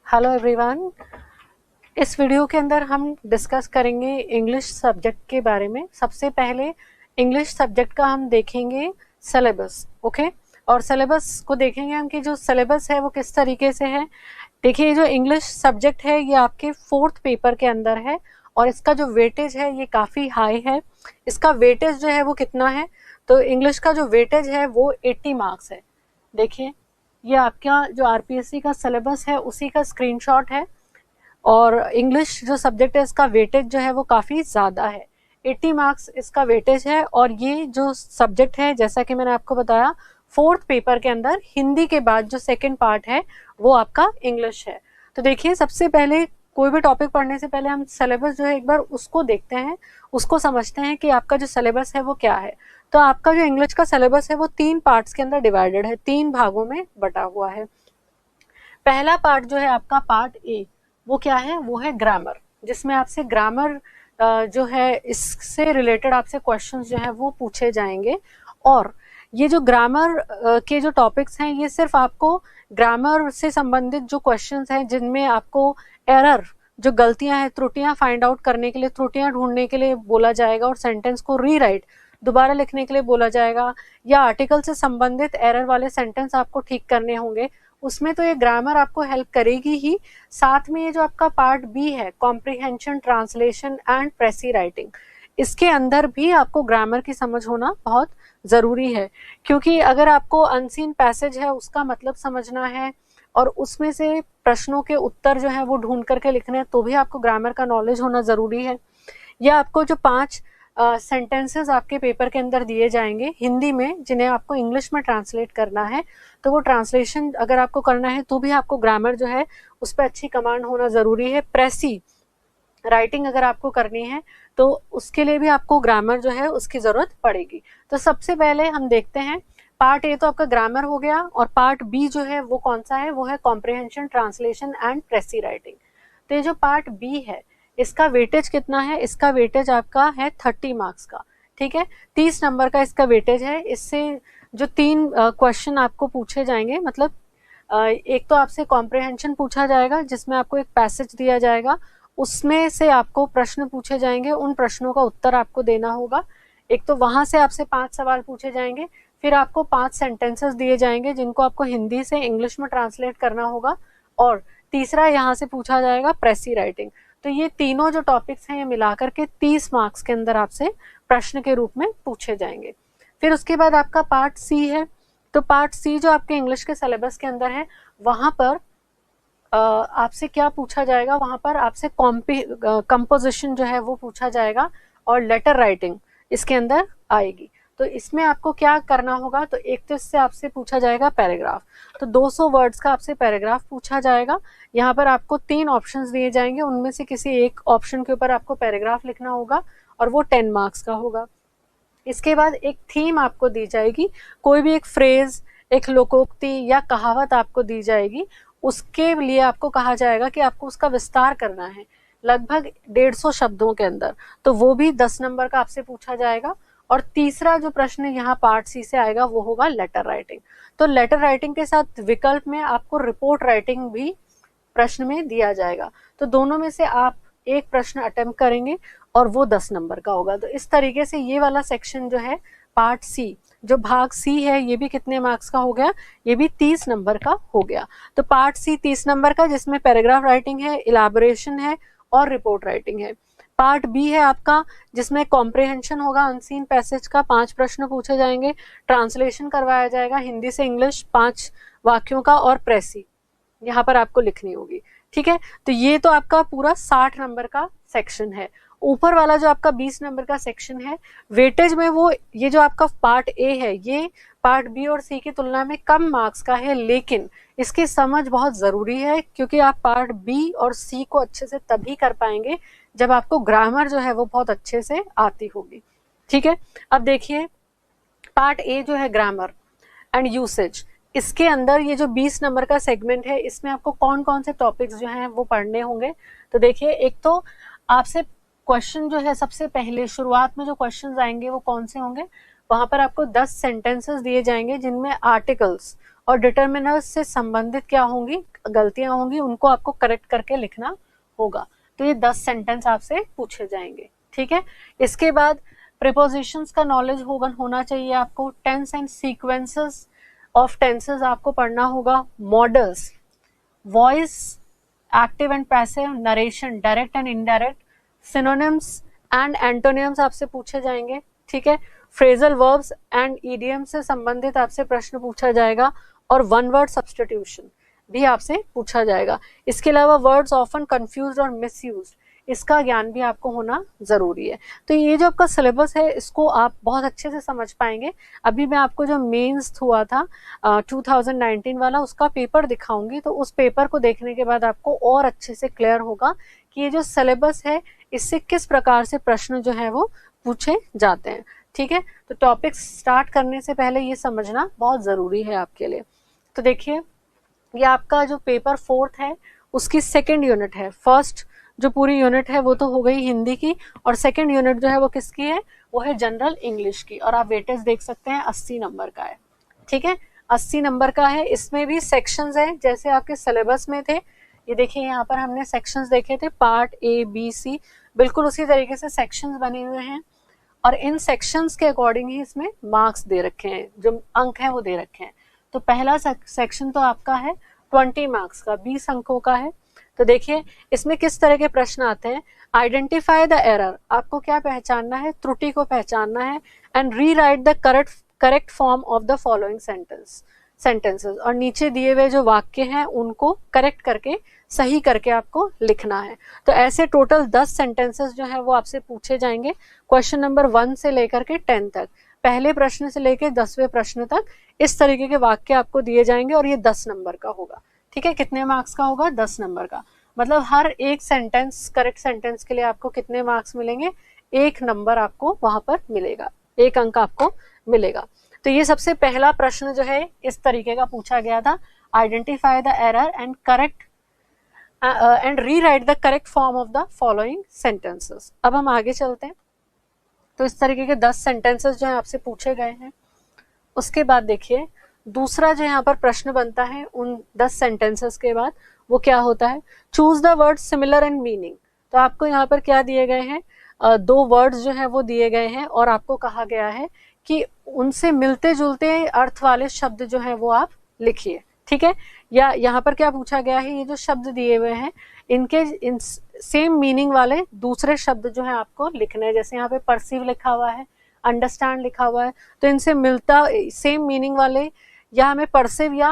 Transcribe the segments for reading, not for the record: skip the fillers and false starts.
Hello everyone. इस video के अंदर हम डिस्कस करेंगे इंग्लिश सब्जेक्ट के बारे में। सबसे पहले इंग्लिश सब्जेक्ट का हम देखेंगे सिलेबस, ओके। और सिलेबस को देखेंगे हम कि जो सिलेबस है वो किस तरीके से है। देखिए, जो इंग्लिश सब्जेक्ट है ये आपके 4th पेपर के अंदर है और इसका जो वेटेज है ये काफ़ी हाई है। इसका वेटेज जो है वो कितना है, तो इंग्लिश का जो वेटेज है वो 80 मार्क्स है। देखिए, ये आपका जो आरपीएससी का सिलेबस है उसी का स्क्रीनशॉट है और इंग्लिश जो सब्जेक्ट है इसका वेटेज जो है वो काफ़ी ज़्यादा है। 80 मार्क्स इसका वेटेज है और ये जो सब्जेक्ट है जैसा कि मैंने आपको बताया 4th पेपर के अंदर हिंदी के बाद जो सेकंड पार्ट है वो आपका इंग्लिश है। तो देखिए, सबसे पहले कोई भी टॉपिक पढ़ने से पहले हम सिलेबस जो है एक बार उसको देखते हैं, उसको समझते हैं कि आपका जो सिलेबस है वो क्या है। तो आपका जो इंग्लिश का सिलेबस है वो 3 पार्ट्स के अंदर डिवाइडेड है, 3 भागों में बटा हुआ है। पहला पार्ट जो है आपका पार्ट ए, वो क्या है, वो है ग्रामर, जिसमें आपसे ग्रामर जो है इससे रिलेटेड आपसे क्वेश्चंस जो है वो पूछे जाएंगे। और ये जो ग्रामर के जो टॉपिक्स हैं ये सिर्फ आपको ग्रामर से संबंधित जो क्वेश्चंस हैं जिनमें आपको एरर, जो गलतियां हैं, त्रुटियां फाइंड आउट करने के लिए, त्रुटियां ढूंढने के लिए बोला जाएगा और सेंटेंस को रीराइट दोबारा लिखने के लिए बोला जाएगा, या आर्टिकल से संबंधित एरर वाले सेंटेंस आपको ठीक करने होंगे। उसमें तो ये ग्रामर आपको हेल्प करेगी ही, साथ में ये जो आपका पार्ट बी है कॉम्प्रिहेंशन, ट्रांसलेशन एंड प्रेसी राइटिंग, इसके अंदर भी आपको ग्रामर की समझ होना बहुत ज़रूरी है। क्योंकि अगर आपको अनसीन पैसेज है उसका मतलब समझना है और उसमें से प्रश्नों के उत्तर जो है वो ढूंढ करके लिखने हैं तो भी आपको ग्रामर का नॉलेज होना ज़रूरी है। या आपको जो 5 सेंटेंसेस आपके पेपर के अंदर दिए जाएंगे हिंदी में जिन्हें आपको इंग्लिश में ट्रांसलेट करना है, तो वो ट्रांसलेशन अगर आपको करना है तो भी आपको ग्रामर जो है उस पर अच्छी कमांड होना ज़रूरी है। प्रेसी राइटिंग अगर आपको करनी है तो उसके लिए भी आपको ग्रामर जो है उसकी ज़रूरत पड़ेगी। तो सबसे पहले हम देखते हैं, पार्ट ए तो आपका ग्रामर हो गया और पार्ट बी जो है वो कौन सा है, वो है कॉम्प्रिहेंशन, ट्रांसलेशन एंड प्रेसी राइटिंग। तो ये जो पार्ट बी है इसका वेटेज कितना है, इसका वेटेज आपका है 30 मार्क्स का, ठीक है। 30 नंबर का इसका वेटेज है। इससे जो 3 क्वेश्चन आपको पूछे जाएंगे, मतलब एक तो आपसे कॉम्प्रिहेंशन पूछा जाएगा जिसमें आपको एक पैसेज दिया जाएगा, उसमें से आपको प्रश्न पूछे जाएंगे, उन प्रश्नों का उत्तर आपको देना होगा। एक तो वहां से आपसे 5 सवाल पूछे जाएंगे, फिर आपको 5 सेंटेंसेस दिए जाएंगे जिनको आपको हिंदी से इंग्लिश में ट्रांसलेट करना होगा, और तीसरा यहाँ से पूछा जाएगा प्रेसी राइटिंग। तो ये तीनों जो टॉपिक्स हैं ये मिलाकर के 30 मार्क्स के अंदर आपसे प्रश्न के रूप में पूछे जाएंगे। फिर उसके बाद आपका पार्ट सी है। तो पार्ट सी जो आपके इंग्लिश के सिलेबस के अंदर है वहां पर आपसे क्या पूछा जाएगा, वहां पर आपसे कंपोजिशन जो है वो पूछा जाएगा और लेटर राइटिंग इसके अंदर आएगी। तो इसमें आपको क्या करना होगा, तो एक तो इससे आपसे पूछा जाएगा पैराग्राफ, तो 200 वर्ड्स का आपसे पैराग्राफ पूछा जाएगा। यहाँ पर आपको 3 ऑप्शंस दिए जाएंगे, उनमें से किसी एक ऑप्शन के ऊपर आपको पैराग्राफ लिखना होगा और वो 10 मार्क्स का होगा। इसके बाद एक थीम आपको दी जाएगी, कोई भी एक फ्रेज, एक लोकोक्ति या कहावत आपको दी जाएगी, उसके लिए आपको कहा जाएगा कि आपको उसका विस्तार करना है लगभग 150 शब्दों के अंदर, तो वो भी 10 नंबर का आपसे पूछा जाएगा। और तीसरा जो प्रश्न यहाँ पार्ट सी से आएगा वो होगा लेटर राइटिंग। तो लेटर राइटिंग के साथ विकल्प में आपको रिपोर्ट राइटिंग भी प्रश्न में दिया जाएगा। तो दोनों में से आप एक प्रश्न अटेम्प्ट करेंगे और वो 10 नंबर का होगा। तो इस तरीके से ये वाला सेक्शन जो है पार्ट सी, जो भाग सी है, ये भी कितने मार्क्स का हो गया, ये भी 30 नंबर का हो गया। तो पार्ट सी 30 नंबर का, जिसमें पैराग्राफ राइटिंग है, इलाबोरेशन है और रिपोर्ट राइटिंग है। पार्ट बी है आपका जिसमें कॉम्प्रिहेंशन होगा, अनसीन पैसेज का 5 प्रश्न पूछे जाएंगे, ट्रांसलेशन करवाया जाएगा हिंदी से इंग्लिश 5 वाक्यों का, और प्रेसी यहाँ पर आपको लिखनी होगी, ठीक है। तो ये तो आपका पूरा 60 नंबर का सेक्शन है। ऊपर वाला जो आपका 20 नंबर का सेक्शन है वेटेज में, वो ये जो आपका पार्ट ए है ये पार्ट बी और सी की तुलना में कम मार्क्स का है, लेकिन इसकी समझ बहुत ज़रूरी है क्योंकि आप पार्ट बी और सी को अच्छे से तभी कर पाएंगे जब आपको ग्रामर जो है वो बहुत अच्छे से आती होगी, ठीक है। अब देखिए, पार्ट ए जो है ग्रामर एंड यूसेज, इसके अंदर ये जो 20 नंबर का सेगमेंट है इसमें आपको कौन कौन से टॉपिक्स जो हैं वो पढ़ने होंगे। तो देखिए, एक तो आपसे क्वेश्चन जो है सबसे पहले शुरुआत में जो क्वेश्चंस आएंगे वो कौन से होंगे, वहां पर आपको 10 सेंटेंसेस दिए जाएंगे जिनमें आर्टिकल्स और डिटर्मिनर्स से संबंधित क्या होंगी, गलतियां होंगी उनको आपको करेक्ट करके लिखना होगा। तो ये 10 सेंटेंस आपसे पूछे जाएंगे, ठीक है। इसके बाद प्रीपोजिशंस का नॉलेज होना चाहिए आपको। Tense and sequences of tenses आपको पढ़ना होगा। Modals, voice, active and passive, narration, direct and indirect, synonyms and antonyms आपसे पूछे जाएंगे, ठीक है। फ्रेजल वर्ब्स एंड ईडियम से संबंधित आपसे प्रश्न पूछा जाएगा और वन वर्ड सब्स्टिट्यूशन भी आपसे पूछा जाएगा। इसके अलावा वर्ड्स ऑफन कंफ्यूज्ड और मिसयूज्ड, इसका ज्ञान भी आपको होना जरूरी है। तो ये जो आपका सिलेबस है इसको आप बहुत अच्छे से समझ पाएंगे। अभी मैं आपको जो मेंस हुआ था 2019 वाला उसका पेपर दिखाऊंगी, तो उस पेपर को देखने के बाद आपको और अच्छे से क्लियर होगा कि ये जो सिलेबस है इससे किस प्रकार से प्रश्न जो है वो पूछे जाते हैं, ठीक है। तो टॉपिक स्टार्ट करने से पहले ये समझना बहुत जरूरी है आपके लिए। तो देखिए, ये आपका जो पेपर 4th है उसकी 2nd यूनिट है। फर्स्ट जो पूरी यूनिट है वो तो हो गई हिंदी की, और 2nd यूनिट जो है वो किसकी है, वो है जनरल इंग्लिश की। और आप वेटेज देख सकते हैं 80 नंबर का है, ठीक है, 80 नंबर का है। इसमें भी सेक्शंस है जैसे आपके सिलेबस में थे। ये देखिए यहाँ पर हमने सेक्शंस देखे थे, पार्ट A, B, C, बिल्कुल उसी तरीके से सेक्शंस बने हुए हैं और इन सेक्शंस के अकॉर्डिंग ही इसमें मार्क्स दे रखे हैं, जो अंक हैं वो दे रखे हैं। तो पहला सेक्शन तो आपका है 20 मार्क्स का, 20 अंकों का है। तो देखिए इसमें किस तरह के प्रश्न आते हैं। आइडेंटिफाई द एरर, आपको क्या पहचानना है, त्रुटि को पहचानना है। And re right the correct form of the following sentences, और नीचे दिए हुए जो वाक्य हैं उनको करेक्ट करके सही करके आपको लिखना है। तो ऐसे टोटल 10 सेंटेंसेस जो है वो आपसे पूछे जाएंगे क्वेश्चन नंबर 1 से लेकर के 10 तक। पहले प्रश्न से लेकर 10वें प्रश्न तक इस तरीके के वाक्य आपको दिए जाएंगे और ये 10 नंबर का होगा, ठीक है। कितने मार्क्स का होगा, 10 नंबर का। मतलब हर एक सेंटेंस, करेक्ट सेंटेंस के लिए आपको कितने मार्क्स मिलेंगे, 1 नंबर आपको वहां पर मिलेगा, 1 अंक आपको मिलेगा। तो ये सबसे पहला प्रश्न जो है इस तरीके का पूछा गया था, identify the error and rewrite the correct form of the following sentences. अब हम आगे चलते हैं। तो इस तरीके के 10 सेंटेंसेस जो है आपसे पूछे गए हैं। उसके बाद देखिए दूसरा जो यहाँ पर प्रश्न बनता है उन 10 सेंटेंसेस के बाद, वो क्या होता है, choose the word similar in meaning. तो आपको यहाँ पर क्या दिए गए हैं, 2 वर्ड्स जो है वो दिए गए हैं और आपको कहा गया है कि उनसे मिलते जुलते अर्थ वाले शब्द जो है वो आप लिखिए, ठीक है। या यहाँ पर क्या पूछा गया है, ये जो शब्द दिए हुए हैं इन सेम मीनिंग वाले दूसरे शब्द जो है आपको लिखने हैं। जैसे यहाँ पे परसीव लिखा हुआ है, अंडरस्टैंड लिखा हुआ है, तो इनसे मिलता सेम मीनिंग वाले, या हमें परसीव या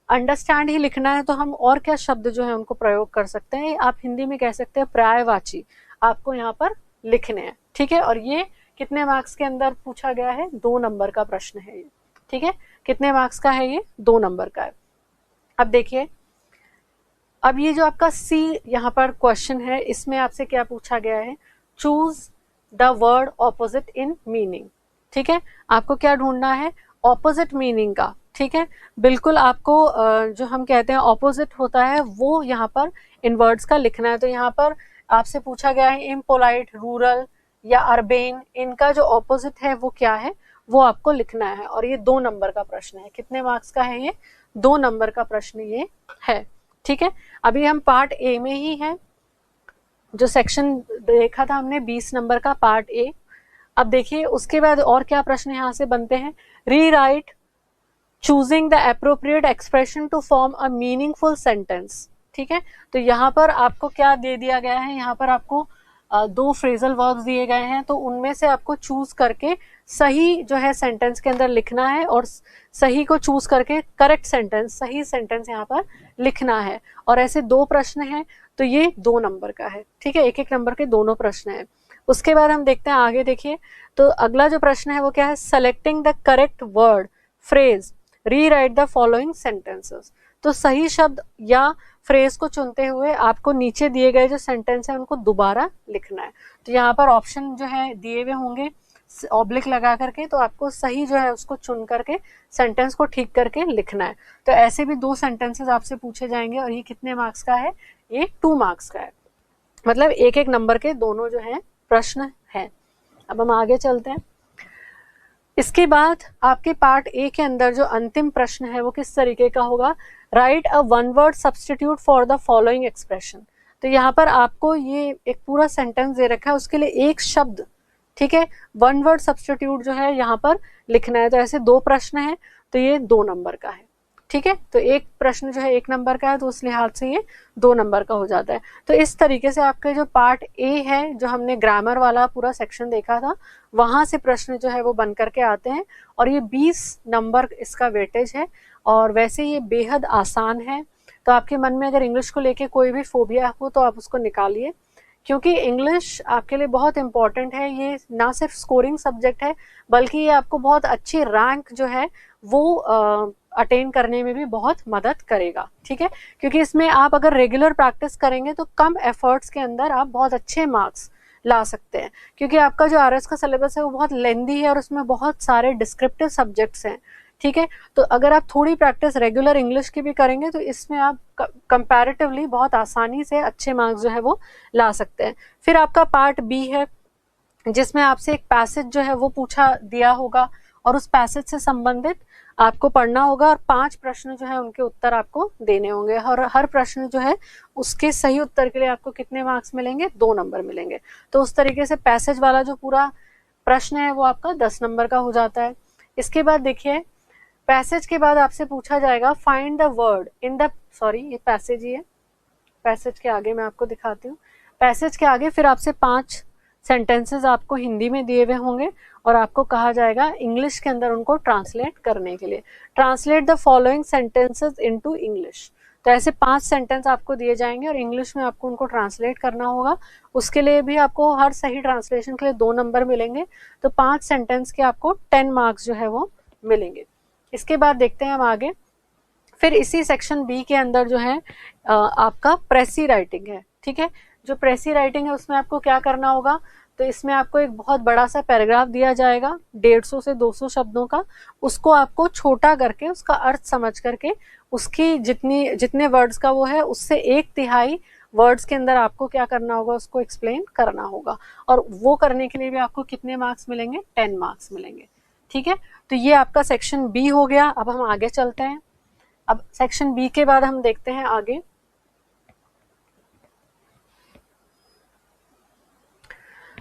अंडरस्टैंड ही लिखना है तो हम और क्या शब्द जो है उनको प्रयोग कर सकते हैं। आप हिंदी में कह सकते हैं पर्यायवाची, आपको यहाँ पर लिखने हैं, ठीक है। और ये कितने मार्क्स के अंदर पूछा गया है, 2 नंबर का प्रश्न है ये, ठीक है। कितने मार्क्स का है ये, 2 नंबर का है। अब देखिए, अब ये जो आपका C यहाँ पर क्वेश्चन है, इसमें आपसे क्या पूछा गया है, choose the word opposite in meaning, ठीक है। आपको क्या ढूंढना है, ऑपोजिट मीनिंग का, ठीक है। बिल्कुल आपको जो हम कहते हैं ऑपोजिट होता है वो यहाँ पर इन वर्ड्स का लिखना है। तो यहाँ पर आपसे पूछा गया है इम्पोलाइट, रूरल या अर्बेन, इनका जो ऑपोजिट है वो क्या है, वो आपको लिखना है। और ये 2 नंबर का प्रश्न है। कितने मार्क्स का है ये, 2 नंबर का प्रश्न ये है, ठीक है। अभी हम पार्ट A में ही है, जो सेक्शन देखा था हमने 20 नंबर का पार्ट A। अब देखिए उसके बाद और क्या प्रश्न यहाँ से बनते हैं, rewrite choosing the appropriate expression to form a meaningful sentence, ठीक है। तो यहाँ पर आपको क्या दे दिया गया है, यहाँ पर आपको 2 फ्रेजल वर्ब्स दिए गए हैं, तो उनमें से आपको चूज करके सही जो है सेंटेंस के अंदर लिखना है और सही को चूज करके करेक्ट सेंटेंस, सही सेंटेंस यहाँ पर लिखना है। और ऐसे 2 प्रश्न हैं, तो ये 2 नंबर का है, ठीक है। 1-1 नंबर के दोनों प्रश्न हैं। उसके बाद हम देखते हैं आगे, देखिए तो अगला जो प्रश्न है वो क्या है, selecting the correct word phrase rewrite the following sentences. तो सही शब्द या फ्रेज को चुनते हुए आपको नीचे दिए गए जो सेंटेंस है उनको दोबारा लिखना है। तो यहाँ पर ऑप्शन जो है दिए हुए होंगे ऑब्लिक लगा करके, तो आपको सही जो है उसको चुन करके सेंटेंस को ठीक करके लिखना है। तो ऐसे भी 2 सेंटेंसेस आपसे पूछे जाएंगे और ये कितने मार्क्स का है, ये 2 मार्क्स का है। मतलब 1-1 नंबर के दोनों जो है प्रश्न है। अब हम आगे चलते हैं। इसके बाद आपके पार्ट A के अंदर जो अंतिम प्रश्न है वो किस तरीके का होगा, right a one word substitute for the following expression. तो यहाँ पर आपको ये एक पूरा सेंटेंस दे रखा है, उसके लिए एक शब्द, ठीक है, वन वर्ड सब्सटीट्यूट जो है यहाँ पर लिखना है। तो ऐसे 2 प्रश्न है, तो ये 2 नंबर का है, ठीक है। तो एक प्रश्न जो है 1 नंबर का है, तो उस लिहाज से ये 2 नंबर का हो जाता है। तो इस तरीके से आपके जो पार्ट ए है, जो हमने ग्रामर वाला पूरा सेक्शन देखा था, वहां से प्रश्न जो है वो बन करके आते हैं, और ये 20 नंबर इसका वेटेज है, और वैसे ये बेहद आसान है। तो आपके मन में अगर इंग्लिश को लेके कोई भी फोबिया हो तो आप उसको निकालिए, क्योंकि इंग्लिश आपके लिए बहुत इंपॉर्टेंट है। ये ना सिर्फ स्कोरिंग सब्जेक्ट है, बल्कि ये आपको बहुत अच्छी रैंक जो है वो अटेन करने में भी बहुत मदद करेगा, ठीक है। क्योंकि इसमें आप अगर रेगुलर प्रैक्टिस करेंगे तो कम एफर्ट्स के अंदर आप बहुत अच्छे मार्क्स ला सकते हैं, क्योंकि आपका जो आरएस का सिलेबस है वो बहुत लेंदी है और उसमें बहुत सारे डिस्क्रिप्टिव सब्जेक्ट्स हैं, ठीक है। तो अगर आप थोड़ी प्रैक्टिस रेगुलर इंग्लिश की भी करेंगे तो इसमें आप कंपैरेटिवली बहुत आसानी से अच्छे मार्क्स जो है वो ला सकते हैं। फिर आपका पार्ट बी है, जिसमें आपसे एक पैसेज जो है वो पूछा दिया होगा, और उस पैसेज से संबंधित आपको पढ़ना होगा, और 5 प्रश्न जो है उनके उत्तर आपको देने होंगे, और हर प्रश्न जो है उसके सही उत्तर के लिए आपको कितने मार्क्स मिलेंगे, 2 नंबर मिलेंगे। तो उस तरीके से पैसेज वाला जो पूरा प्रश्न है वो आपका 10 नंबर का हो जाता है। इसके बाद देखिए, पैसेज के बाद आपसे पूछा जाएगा find the word in the, sorry ये पैसेज ही है, पैसेज के आगे मैं आपको दिखाती हूँ। पैसेज के आगे फिर आपसे 5 सेंटेंसेस आपको हिंदी में दिए हुए होंगे, और आपको कहा जाएगा इंग्लिश के अंदर उनको ट्रांसलेट करने के लिए। Translate the following sentences into English. तो ऐसे 5 सेंटेंस आपको दिए जाएंगे और इंग्लिश में आपको उनको ट्रांसलेट करना होगा। उसके लिए भी आपको हर सही ट्रांसलेशन के लिए 2 नंबर मिलेंगे। तो 5 सेंटेंस के आपको 10 मार्क्स जो है वो मिलेंगे। इसके बाद देखते हैं हम आगे। फिर इसी सेक्शन बी के अंदर जो है आपका प्रेसी राइटिंग है, ठीक है। जो प्रेसी राइटिंग है उसमें आपको क्या करना होगा, तो इसमें आपको एक बहुत बड़ा सा पैराग्राफ दिया जाएगा 150 से 200 शब्दों का। उसको आपको छोटा करके उसका अर्थ समझ करके उसकी जितने वर्ड्स का वो है उससे 1/3 वर्ड्स के अंदर आपको क्या करना होगा, उसको एक्सप्लेन करना होगा। और वो करने के लिए भी आपको कितने मार्क्स मिलेंगे, 10 मार्क्स मिलेंगे, ठीक है। तो ये आपका सेक्शन बी हो गया। अब हम आगे चलते हैं। अब सेक्शन बी के बाद हम देखते हैं आगे।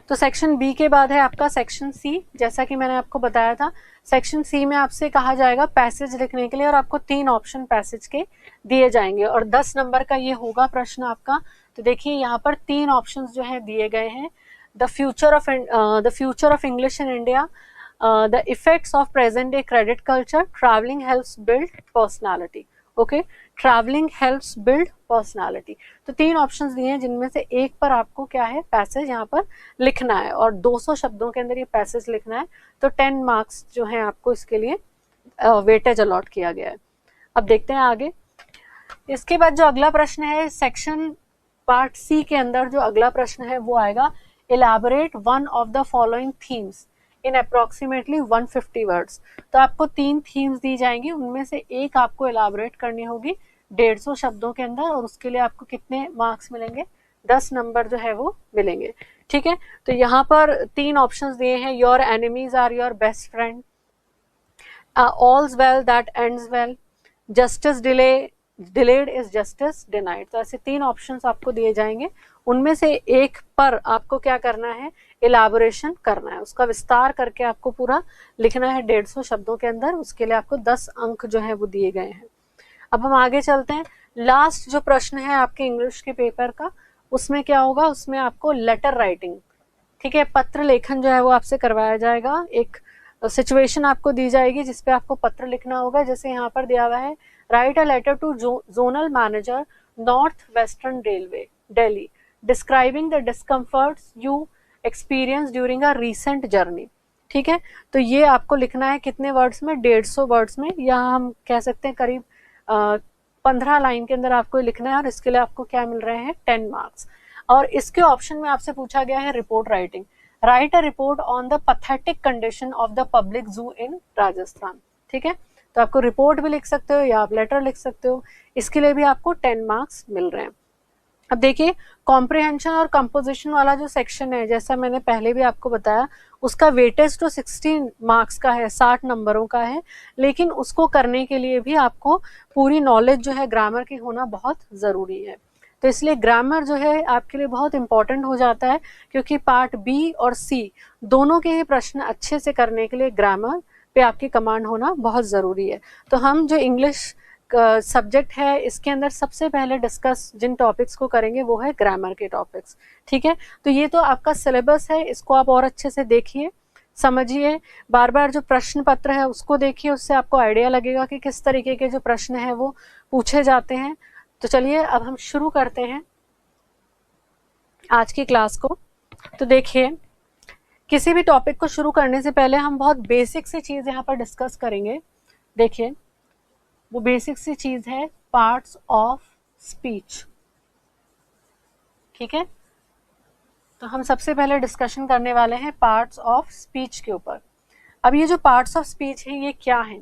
तो सेक्शन बी के बाद है आपका सेक्शन सी। जैसा कि मैंने आपको बताया था, सेक्शन सी में आपसे कहा जाएगा पैसेज लिखने के लिए, और आपको 3 ऑप्शन पैसेज के दिए जाएंगे, और 10 नंबर का ये होगा प्रश्न आपका। तो देखिए यहाँ पर 3 ऑप्शंस जो है दिए गए हैं। The future of English in India, the effects of present day credit culture, traveling helps build personality. Okay, travelling helps build personality. तो 3 ऑप्शंस दिए हैं, जिनमें से एक पर आपको क्या है, पैसेज यहाँ पर लिखना है, और 200 शब्दों के अंदर ये पैसेज लिखना है। तो 10 मार्क्स जो है आपको इसके लिए वेटेज अलॉट किया गया है। अब देखते हैं आगे। इसके बाद जो अगला प्रश्न है, सेक्शन पार्ट सी के अंदर जो अगला प्रश्न है वो आएगा, elaborate one of the following themes in approximately 150 words. तो आपको 3 थीम्स दी जाएंगी, उनमें से एक आपको इलैबोरेट करनी होगी 150 शब्दों के अंदर, और उसके लिए आपको कितने मार्क्स मिलेंगे, 10 नंबर जो है वो मिलेंगे, ठीक है। तो यहाँ पर 3 ऑप्शंस दिए हैं, your enemies are your best friend, all's well that ends well, justice delayed is justice denied. तो ऐसे 3 ऑप्शंस आपको दिए जाएंगे, उनमें से एक पर आपको क्या करना है, इलैबोरेशन करना है, उसका विस्तार करके आपको पूरा लिखना है 150 शब्दों के अंदर। उसके लिए आपको 10 अंक जो है वो दिए गए हैं। अब हम आगे चलते हैं। लास्ट जो प्रश्न है आपके इंग्लिश के पेपर का, उसमें क्या होगा, उसमें आपको लेटर राइटिंग, ठीक है, पत्र लेखन जो है वो आपसे करवाया जाएगा। एक सिचुएशन आपको दी जाएगी जिसपे आपको पत्र लिखना होगा। जैसे यहाँ पर दिया हुआ है, write a letter to zonal manager north western railway Delhi describing the discomforts you experience during a recent journey, ठीक है। तो ये आपको लिखना है कितने वर्ड्स में, 150 वर्ड्स में, या हम कह सकते हैं करीब 15 लाइन के अंदर आपको लिखना है, और इसके लिए आपको क्या मिल रहे हैं, 10 मार्क्स। और इसके ऑप्शन में आपसे पूछा गया है report writing, right a report on the pathetic condition of the public जू इन राजस्थान, ठीक है। तो आपको रिपोर्ट भी लिख सकते हो या आप लेटर लिख सकते हो, इसके लिए भी आपको 10 मार्क्स मिल रहे हैं। अब देखिए कॉम्प्रिहेंशन और कंपोजिशन वाला जो सेक्शन है, जैसा मैंने पहले भी आपको बताया, उसका वेटेज तो 16 मार्क्स का है, 60 नंबरों का है, लेकिन उसको करने के लिए भी आपको पूरी नॉलेज जो है ग्रामर की होना बहुत ज़रूरी है। तो इसलिए ग्रामर जो है आपके लिए बहुत इंपॉर्टेंट हो जाता है, क्योंकि पार्ट बी और सी दोनों के ही प्रश्न अच्छे से करने के लिए ग्रामर पे आपकी कमांड होना बहुत ज़रूरी है। तो हम जो इंग्लिश सब्जेक्ट है इसके अंदर सबसे पहले डिस्कस जिन टॉपिक्स को करेंगे वो है ग्रामर के टॉपिक्स। ठीक है, तो ये तो आपका सिलेबस है, इसको आप और अच्छे से देखिए, समझिए, बार बार जो प्रश्न पत्र है उसको देखिए, उससे आपको आइडिया लगेगा कि किस तरीके के जो प्रश्न है वो पूछे जाते हैं। तो चलिए अब हम शुरू करते हैं आज की क्लास को। तो देखिए, किसी भी टॉपिक को शुरू करने से पहले हम बहुत बेसिक सी चीज़ यहाँ पर डिस्कस करेंगे। देखिए, वो बेसिक सी चीज़ है पार्ट्स ऑफ स्पीच। ठीक है, तो हम सबसे पहले डिस्कशन करने वाले हैं पार्ट्स ऑफ स्पीच के ऊपर। अब ये जो पार्ट्स ऑफ स्पीच है ये क्या है?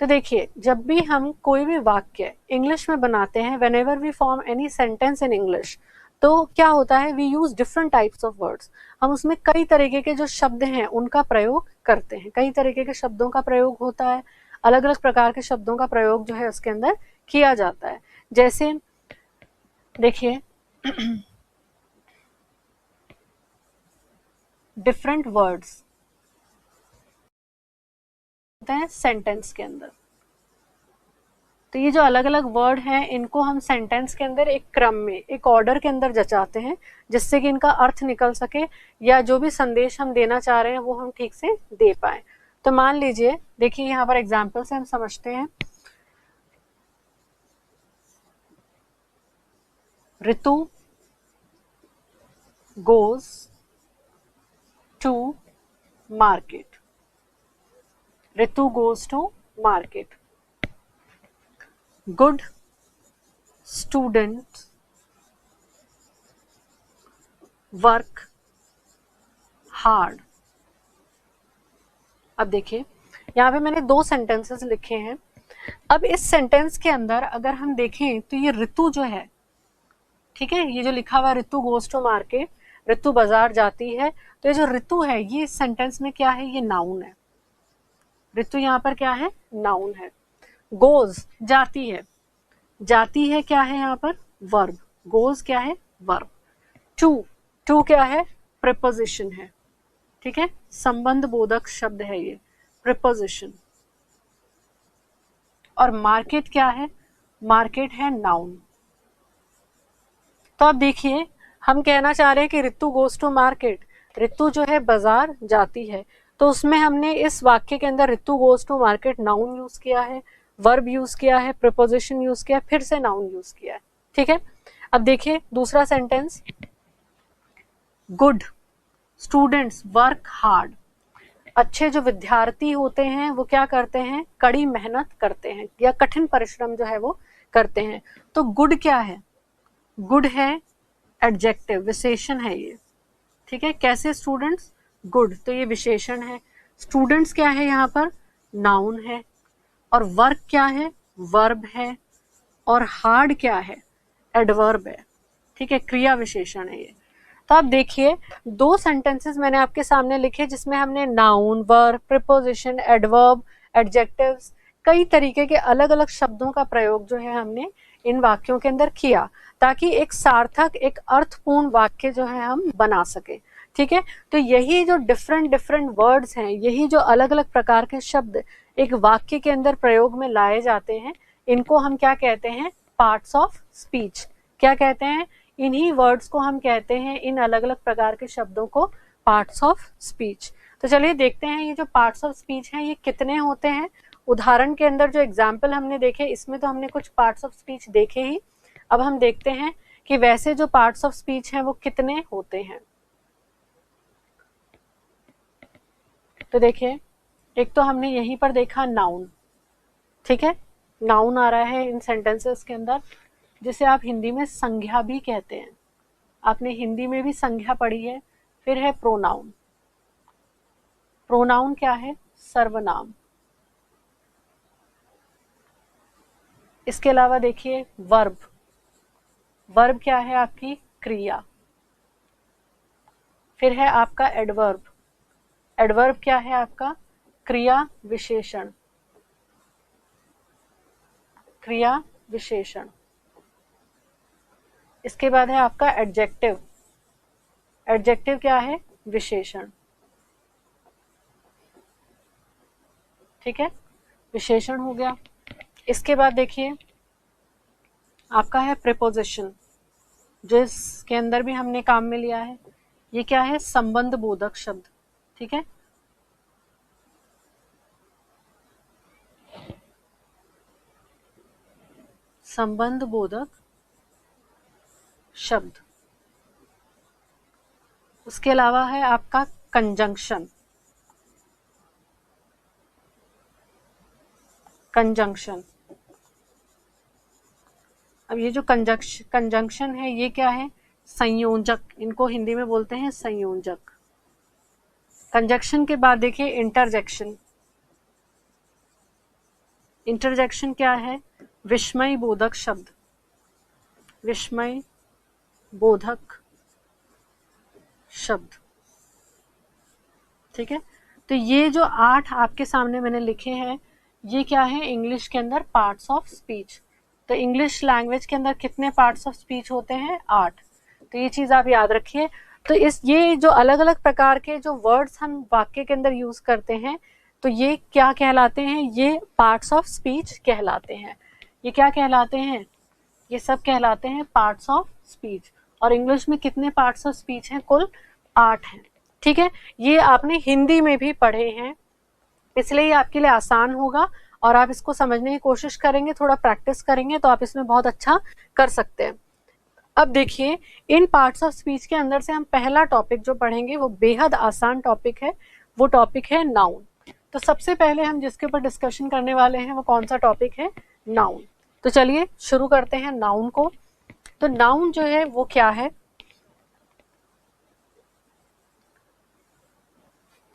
तो देखिए, जब भी हम कोई भी वाक्य इंग्लिश में बनाते हैं, whenever we form any sentence in English, तो क्या होता है, we use different types of words. हम उसमें कई तरीके के जो शब्द हैं उनका प्रयोग करते हैं, कई तरीके के शब्दों का प्रयोग होता है, अलग अलग प्रकार के शब्दों का प्रयोग जो है उसके अंदर किया जाता है। जैसे देखिए डिफरेंट वर्ड्स होते हैं सेंटेंस के अंदर। तो ये जो अलग अलग वर्ड हैं इनको हम सेंटेंस के अंदर एक क्रम में, एक ऑर्डर के अंदर जचाते हैं, जिससे कि इनका अर्थ निकल सके या जो भी संदेश हम देना चाह रहे हैं वो हम ठीक से दे पाए। तो मान लीजिए, देखिए यहाँ पर एग्जाम्पल से हम समझते हैं। Ritu goes to market. Ritu goes to market. Good student work hard. अब देखिए, यहाँ पे मैंने दो सेंटेंसेस लिखे हैं। अब इस सेंटेंस के अंदर अगर हम देखें तो ये ऋतु जो है, ठीक है, ये जो लिखा हुआ है ऋतु गोज टू मार्केट, ऋतु बाजार जाती है, तो ये जो ऋतु है ये इस सेंटेंस में क्या है, ये नाउन है। ऋतु यहाँ पर क्या है, नाउन है। गोज जाती है, जाती है क्या है यहाँ पर, वर्ब। गोज क्या है, वर्ब। टू, टू क्या है, प्रीपोजिशन है। ठीक है, संबंध बोधक शब्द है ये, प्रीपोजिशन। और मार्केट क्या है, मार्केट है नाउन। तो अब देखिए, हम कहना चाह रहे हैं कि ऋतु गोज टू मार्केट, ऋतु जो है बाजार जाती है, तो उसमें हमने इस वाक्य के अंदर Ritu goes to market noun use किया है, वर्ब यूज किया है, प्रीपोजिशन यूज किया है, फिर से नाउन यूज किया है। ठीक है, अब देखिए दूसरा sentence, good students work hard. अच्छे जो विद्यार्थी होते हैं वो क्या करते हैं, कड़ी मेहनत करते हैं या कठिन परिश्रम जो है वो करते हैं। तो गुड क्या है, गुड है एडजेक्टिव, विशेषण है ये। ठीक है, कैसे स्टूडेंट्स, गुड, तो ये विशेषण है। स्टूडेंट्स क्या है यहाँ पर, नाउन है। और वर्क क्या है, वर्ब है। और हार्ड क्या है, एडवर्ब है। ठीक है, क्रिया विशेषण है ये। तो आप देखिए, दो सेंटेंसेस मैंने आपके सामने लिखे जिसमें हमने noun, verb, preposition, adverb, adjectives, कई तरीके के अलग अलग शब्दों का प्रयोग जो है हमने इन वाक्यों के अंदर किया, ताकि एक सार्थक, एक अर्थपूर्ण वाक्य जो है हम बना सके। ठीक है, तो यही जो डिफरेंट डिफरेंट वर्ड्स हैं, यही जो अलग अलग प्रकार के शब्द एक वाक्य के अंदर प्रयोग में लाए जाते हैं, इनको हम क्या कहते हैं, पार्ट्स ऑफ स्पीच। क्या कहते हैं, इन्हीं वर्ड्स को हम कहते हैं, इन अलग अलग प्रकार के शब्दों को पार्ट्स ऑफ स्पीच। तो चलिए देखते हैं ये जो पार्ट्स ऑफ स्पीच हैं ये कितने होते हैं। उदाहरण के अंदर जो एग्जाम्पल हमने देखे, इसमें तो हमने कुछ पार्ट्स ऑफ स्पीच देखे ही। अब हम देखते हैं कि वैसे जो पार्ट्स ऑफ स्पीच हैं वो कितने होते हैं। तो देखिए, एक तो हमने यहीं पर देखा नाउन। ठीक है, नाउन आ रहा है इन सेंटेंसेस के अंदर, जिसे आप हिंदी में संज्ञा भी कहते हैं। आपने हिंदी में भी संज्ञा पढ़ी है। फिर है प्रोनाउन। प्रोनाउन क्या है, सर्वनाम। इसके अलावा देखिए वर्ब, वर्ब क्या है आपकी? क्रिया। फिर है आपका एडवर्ब। एडवर्ब क्या है आपका? क्रिया विशेषण। क्रिया विशेषण। इसके बाद है आपका एडजेक्टिव। एडजेक्टिव क्या है? विशेषण। ठीक है, विशेषण हो गया। इसके बाद देखिए आपका है प्रीपोजिशन, जो इसके अंदर भी हमने काम में लिया है। ये क्या है? संबंध बोधक शब्द। ठीक है, संबंध बोधक शब्द। उसके अलावा है आपका कंजंक्शन। कंजंक्शन। अब ये जो कंजंक्शन है ये क्या है? संयोजक। इनको हिंदी में बोलते हैं संयोजक। कंजंक्शन के बाद देखिए इंटरजेक्शन। इंटरजेक्शन क्या है? विस्मय बोधक शब्द। विस्मय बोधक शब्द। ठीक है, तो ये जो 8 आपके सामने मैंने लिखे हैं, ये क्या है? इंग्लिश के अंदर पार्ट्स ऑफ स्पीच। तो इंग्लिश लैंग्वेज के अंदर कितने पार्ट्स ऑफ स्पीच होते हैं? 8। तो ये चीज आप याद रखिए। तो ये जो अलग अलग प्रकार के जो वर्ड्स हम वाक्य के अंदर यूज करते हैं, तो ये क्या कहलाते हैं? ये पार्ट्स ऑफ स्पीच कहलाते हैं। ये क्या कहलाते हैं? ये सब कहलाते हैं पार्ट्स ऑफ स्पीच। और इंग्लिश में कितने पार्ट्स ऑफ स्पीच हैं? कुल 8 हैं। ठीक है, ये आपने हिंदी में भी पढ़े हैं, इसलिए ये आपके लिए आसान होगा और आप इसको समझने की कोशिश करेंगे, थोड़ा प्रैक्टिस करेंगे तो आप इसमें बहुत अच्छा कर सकते हैं। अब देखिए इन पार्ट्स ऑफ स्पीच के अंदर से हम पहला टॉपिक जो पढ़ेंगे वो बेहद आसान टॉपिक है। वो टॉपिक है नाउन। तो सबसे पहले हम जिसके ऊपर डिस्कशन करने वाले हैं वो कौन सा टॉपिक है? नाउन। तो चलिए शुरू करते हैं नाउन को। तो नाउन जो है वो क्या है?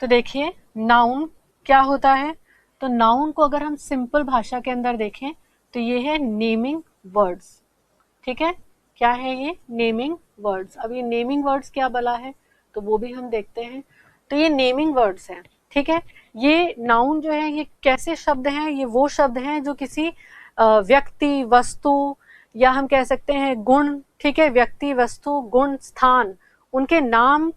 तो देखिए नाउन क्या होता है? तो नाउन को अगर हम सिंपल भाषा के अंदर देखें तो ये है नेमिंग वर्ड्स। ठीक है, क्या है ये? Naming words. अब ये नेमिंग वर्ड्स क्या भला है तो वो भी हम देखते हैं। तो ये नेमिंग वर्ड्स हैं। ठीक है, ये नाउन जो है ये कैसे शब्द हैं? ये वो शब्द हैं जो किसी व्यक्ति, वस्तु या हम कह सकते हैं गुण, ठीक है, व्यक्ति, वस्तु, गुण, स्थान, उनके नाम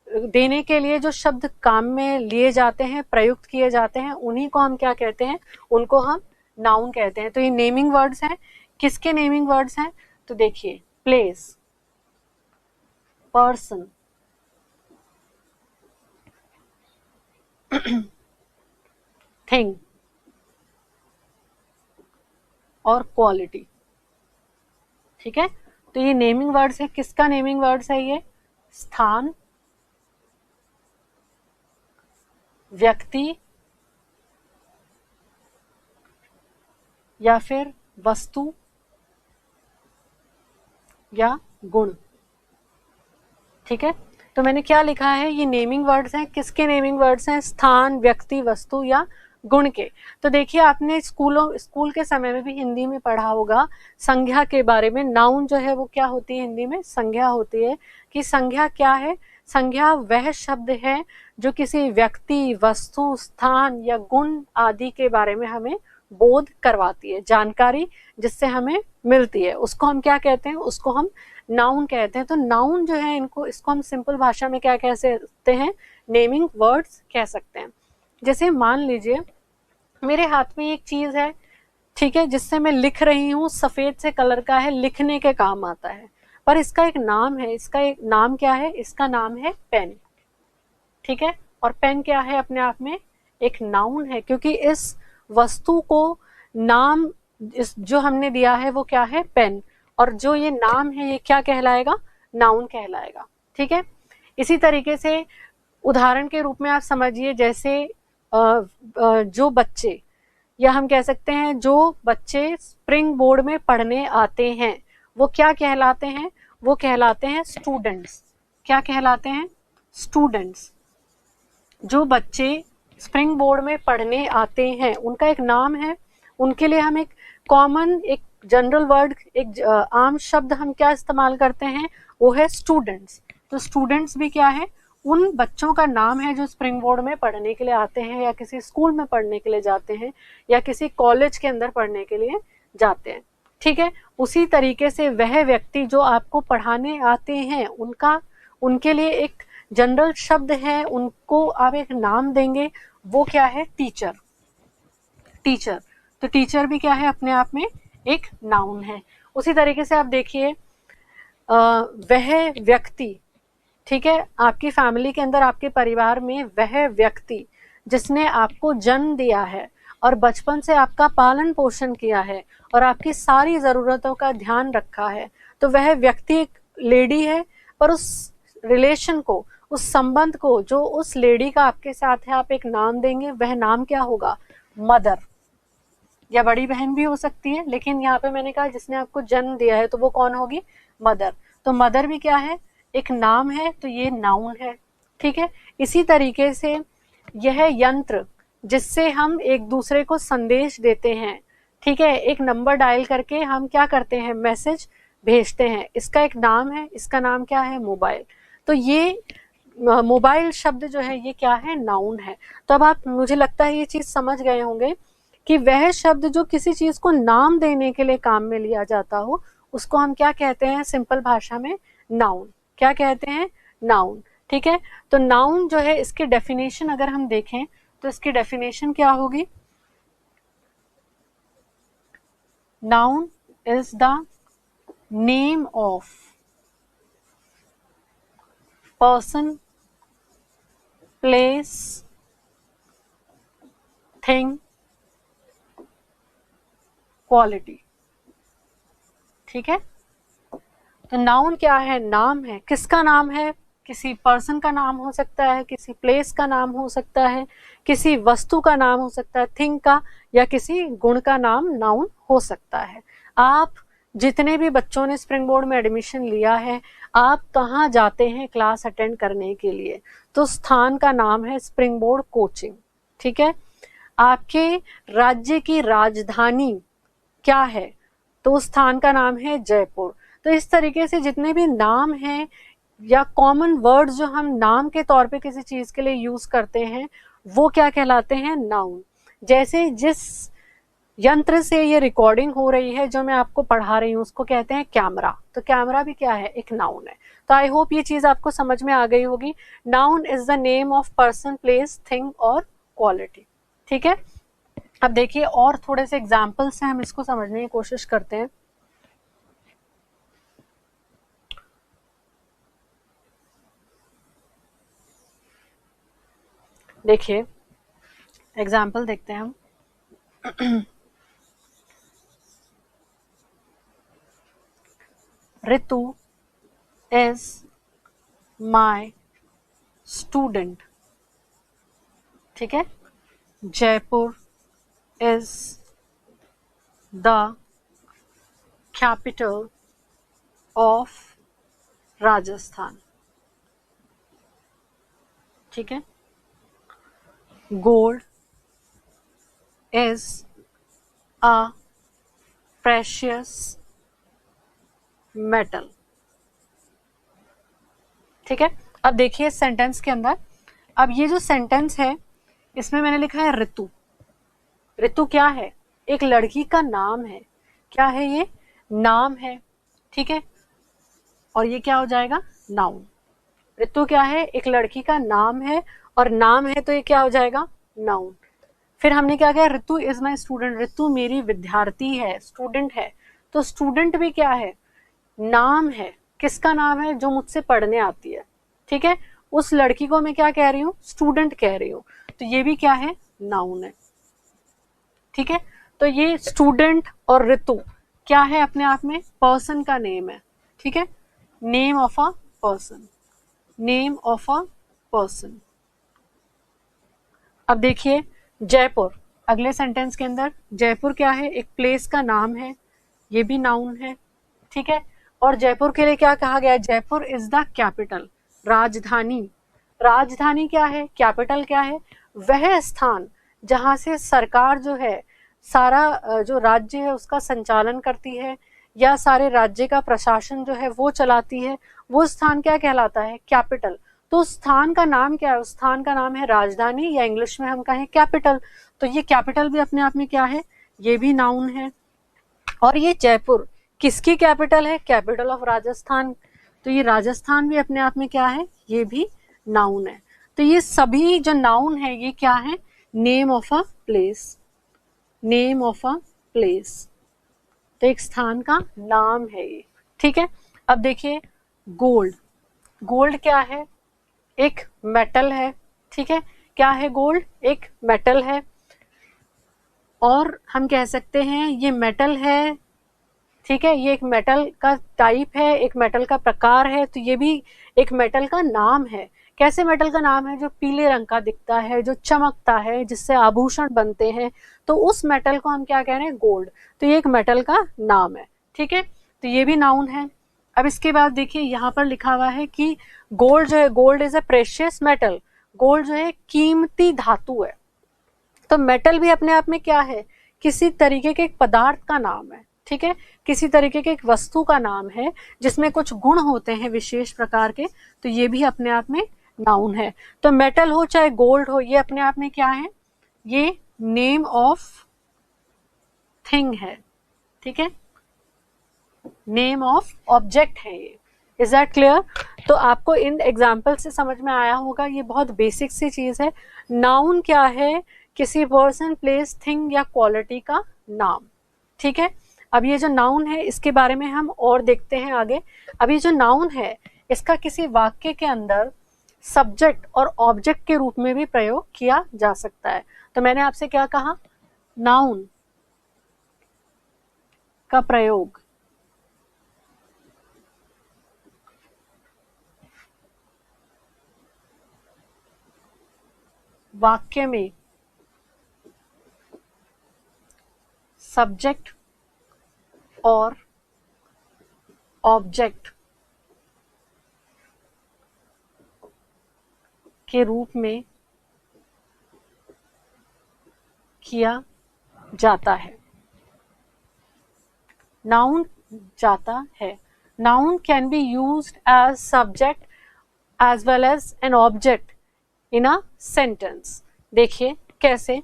देने के लिए जो शब्द काम में लिए जाते हैं, प्रयुक्त किए जाते हैं, उन्हीं को हम क्या कहते हैं? उनको हम नाउन कहते हैं। तो ये नेमिंग वर्ड्स हैं। किसके नेमिंग वर्ड्स हैं? तो देखिए प्लेस, पर्सन, थिंग और क्वालिटी। ठीक है, तो ये नेमिंग वर्ड्स है। किसका नेमिंग वर्ड्स है ये? स्थान, व्यक्ति या फिर वस्तु या गुण। ठीक है, तो मैंने क्या लिखा है? ये नेमिंग वर्ड्स हैं। किसके नेमिंग वर्ड्स हैं? स्थान, व्यक्ति, वस्तु या गुण के। तो देखिए आपने स्कूल के समय में भी हिंदी में पढ़ा होगा संज्ञा के बारे में। नाउन जो है वो क्या होती है? हिंदी में संज्ञा होती है। कि संज्ञा क्या है? संज्ञा वह शब्द है जो किसी व्यक्ति, वस्तु, स्थान या गुण आदि के बारे में हमें बोध करवाती है, जानकारी जिससे हमें मिलती है, उसको हम क्या कहते हैं? उसको हम नाउन कहते हैं। तो नाउन जो है इसको हम सिंपल भाषा में क्या कह सकते हैं? नेमिंग वर्ड्स कह सकते हैं। जैसे मान लीजिए मेरे हाथ में एक चीज है, ठीक है, जिससे मैं लिख रही हूँ, सफेद से कलर का है, लिखने के काम आता है, पर इसका एक नाम है। इसका एक नाम क्या है? इसका नाम है पेन। ठीक है, और पेन क्या है? अपने आप में एक नाउन है, क्योंकि इस वस्तु को नाम जो हमने दिया है वो क्या है? पेन। और जो ये नाम है ये क्या कहलाएगा? नाउन कहलाएगा। ठीक है, इसी तरीके से उदाहरण के रूप में आप समझिए, जैसे जो बच्चे, या हम कह सकते हैं जो बच्चे स्प्रिंग बोर्ड में पढ़ने आते हैं वो क्या कहलाते हैं? वो कहलाते हैं स्टूडेंट्स। क्या कहलाते हैं? स्टूडेंट्स। जो बच्चे स्प्रिंग बोर्ड में पढ़ने आते हैं उनका एक नाम है, उनके लिए हम एक कॉमन एक जनरल वर्ड, एक आम शब्द हम क्या इस्तेमाल करते हैं, वो है स्टूडेंट्स। तो स्टूडेंट्स भी क्या है, उन बच्चों का नाम है जो स्प्रिंग बोर्ड में पढ़ने के लिए आते हैं, या किसी स्कूल में पढ़ने के लिए जाते हैं, या किसी कॉलेज के अंदर पढ़ने के लिए जाते हैं। ठीक है, उसी तरीके से वह व्यक्ति जो आपको पढ़ाने आते हैं, उनके लिए एक जनरल शब्द है, उनको आप एक नाम देंगे, वो क्या है, टीचर। टीचर, तो टीचर भी क्या है, अपने आप में एक नाउन है। उसी तरीके से आप देखिए वह व्यक्ति, ठीक है, आपकी फैमिली के अंदर, आपके परिवार में वह व्यक्ति जिसने आपको जन्म दिया है और बचपन से आपका पालन पोषण किया है और आपकी सारी ज़रूरतों का ध्यान रखा है, तो वह व्यक्ति एक लेडी है, पर उस रिलेशन को, उस संबंध को जो उस लेडी का आपके साथ है, आप एक नाम देंगे, वह नाम क्या होगा, मदर, या बड़ी बहन भी हो सकती है, लेकिन यहाँ पे मैंने कहा जिसने आपको जन्म दिया है, तो वो कौन होगी, मदर। तो मदर भी क्या है, एक नाम है, तो ये नाउन है। ठीक है, इसी तरीके से यह यंत्र जिससे हम एक दूसरे को संदेश देते हैं, ठीक है, एक नंबर डायल करके हम क्या करते हैं, मैसेज भेजते हैं, इसका एक नाम है, इसका नाम क्या है, मोबाइल। तो ये मोबाइल शब्द जो है, ये क्या है, नाउन है। तो अब आप, मुझे लगता है ये चीज समझ गए होंगे कि वह शब्द जो किसी चीज को नाम देने के लिए काम में लिया जाता हो, उसको हम क्या कहते हैं, सिंपल भाषा में नाउन। क्या कहते हैं, नाउन। ठीक है, तो नाउन जो है, इसके डेफिनेशन अगर हम देखें तो इसकी डेफिनेशन क्या होगी, noun is the name of person, place, thing, quality. ठीक है, तो नाउन क्या है, नाम है। किसका नाम है, किसी पर्सन का नाम हो सकता है, किसी प्लेस का नाम हो सकता है, किसी वस्तु का नाम हो सकता है, थिंग का, या किसी गुण का नाम नाउन हो सकता है। आप जितने भी बच्चों ने स्प्रिंग बोर्ड में एडमिशन लिया है, आप कहाँ जाते हैं क्लास अटेंड करने के लिए, तो स्थान का नाम है स्प्रिंग बोर्ड कोचिंग। ठीक है, आपके राज्य की राजधानी क्या है, तो उस स्थान का नाम है जयपुर। तो इस तरीके से जितने भी नाम हैं या कॉमन वर्ड्स जो हम नाम के तौर पे किसी चीज के लिए यूज करते हैं, वो क्या कहलाते हैं, नाउन। जैसे जिस यंत्र से ये रिकॉर्डिंग हो रही है, जो मैं आपको पढ़ा रही हूँ, उसको कहते हैं कैमरा। तो कैमरा भी क्या है, एक नाउन है। तो आई होप ये चीज आपको समझ में आ गई होगी। Noun is the name of person, place, thing और क्वालिटी। ठीक है, अब देखिए और थोड़े से एग्जाम्पल्स हैं, हम इसको समझने की कोशिश करते हैं। देखिए एग्जाम्पल देखते हैं हम। Ritu is my student. ठीक है, Jaipur is the capital of Rajasthan. ठीक है, gold is a precious metal। ठीक है, अब देखिए सेंटेंस के अंदर, अब ये जो सेंटेंस है, इसमें मैंने लिखा है ऋतु। ऋतु क्या है, एक लड़की का नाम है। क्या है ये, नाम है। ठीक है, और ये क्या हो जाएगा, नाउन। ऋतु क्या है, एक लड़की का नाम है, और नाम है, तो ये क्या हो जाएगा, नाउन। फिर हमने क्या किया, ऋतु इज माई स्टूडेंट, ऋतु मेरी विद्यार्थी है, स्टूडेंट है। तो स्टूडेंट भी क्या है, नाम है। किसका नाम है, जो मुझसे पढ़ने आती है। ठीक है, उस लड़की को मैं क्या कह रही हूँ, स्टूडेंट कह रही हूँ, तो ये भी क्या है, नाउन है। ठीक है, तो ये स्टूडेंट और ऋतु क्या है, अपने आप में पर्सन का नेम है। ठीक है, name of a person, name of a person. अब देखिए जयपुर, अगले सेंटेंस के अंदर जयपुर क्या है, एक प्लेस का नाम है, ये भी नाउन है। ठीक है, और जयपुर के लिए क्या कहा गया है, जयपुर इज द कैपिटल, राजधानी। राजधानी क्या है, कैपिटल क्या है, वह स्थान जहां से सरकार जो है, सारा जो राज्य है उसका संचालन करती है या सारे राज्य का प्रशासन जो है वो चलाती है, वो स्थान क्या कहलाता है? कैपिटल। तो उस स्थान का नाम क्या है? उस स्थान का नाम है राजधानी, या इंग्लिश में हम कहें कैपिटल। तो ये कैपिटल भी अपने आप में क्या है? ये भी नाउन है। और ये जयपुर किसकी कैपिटल है? Capital of Rajasthan. तो ये राजस्थान भी अपने आप में क्या है? ये भी नाउन है। तो ये सभी जो नाउन है ये क्या है? Name of a place, name of a place. तो एक स्थान का नाम है ये, ठीक है। अब देखिए गोल्ड, गोल्ड क्या है? एक मेटल है, ठीक है। क्या है गोल्ड? एक मेटल है, और हम कह सकते हैं ये मेटल है, ठीक है। ये एक मेटल का टाइप है, एक मेटल का प्रकार है, तो ये भी एक मेटल का नाम है। कैसे मेटल का नाम है? जो पीले रंग का दिखता है, जो चमकता है, जिससे आभूषण बनते हैं, तो उस मेटल को हम क्या कह रहे हैं? गोल्ड। तो ये एक मेटल का नाम है, ठीक है। तो ये भी नाउन है। अब इसके बाद देखिए यहाँ पर लिखा हुआ है कि गोल्ड जो है, gold is a precious metal, gold जो है कीमती धातु है। तो मेटल भी अपने आप में क्या है? किसी तरीके के एक पदार्थ का नाम है, ठीक है। किसी तरीके के एक वस्तु का नाम है जिसमें कुछ गुण होते हैं विशेष प्रकार के, तो ये भी अपने आप में नाउन है। तो मेटल हो चाहे गोल्ड हो, ये अपने आप में क्या है? ये नेम ऑफ थिंग है, ठीक है। नेम ऑफ ऑब्जेक्ट है ये। Is that clear? तो आपको इन एग्जाम्पल से समझ में आया होगा, ये बहुत बेसिक सी चीज है। नाउन क्या है? किसी पर्सन, प्लेस, थिंग या क्वालिटी का नाम, ठीक है। अब ये जो नाउन है इसके बारे में हम और देखते हैं आगे। अब ये जो नाउन है इसका किसी वाक्य के अंदर सब्जेक्ट और ऑब्जेक्ट के रूप में भी प्रयोग किया जा सकता है। तो मैंने आपसे क्या कहा? नाउन का प्रयोग वाक्य में सब्जेक्ट और ऑब्जेक्ट के रूप में किया जाता है। नाउन जाता है। Noun can be used as subject as well as an object in a sentence. देखिए कैसे,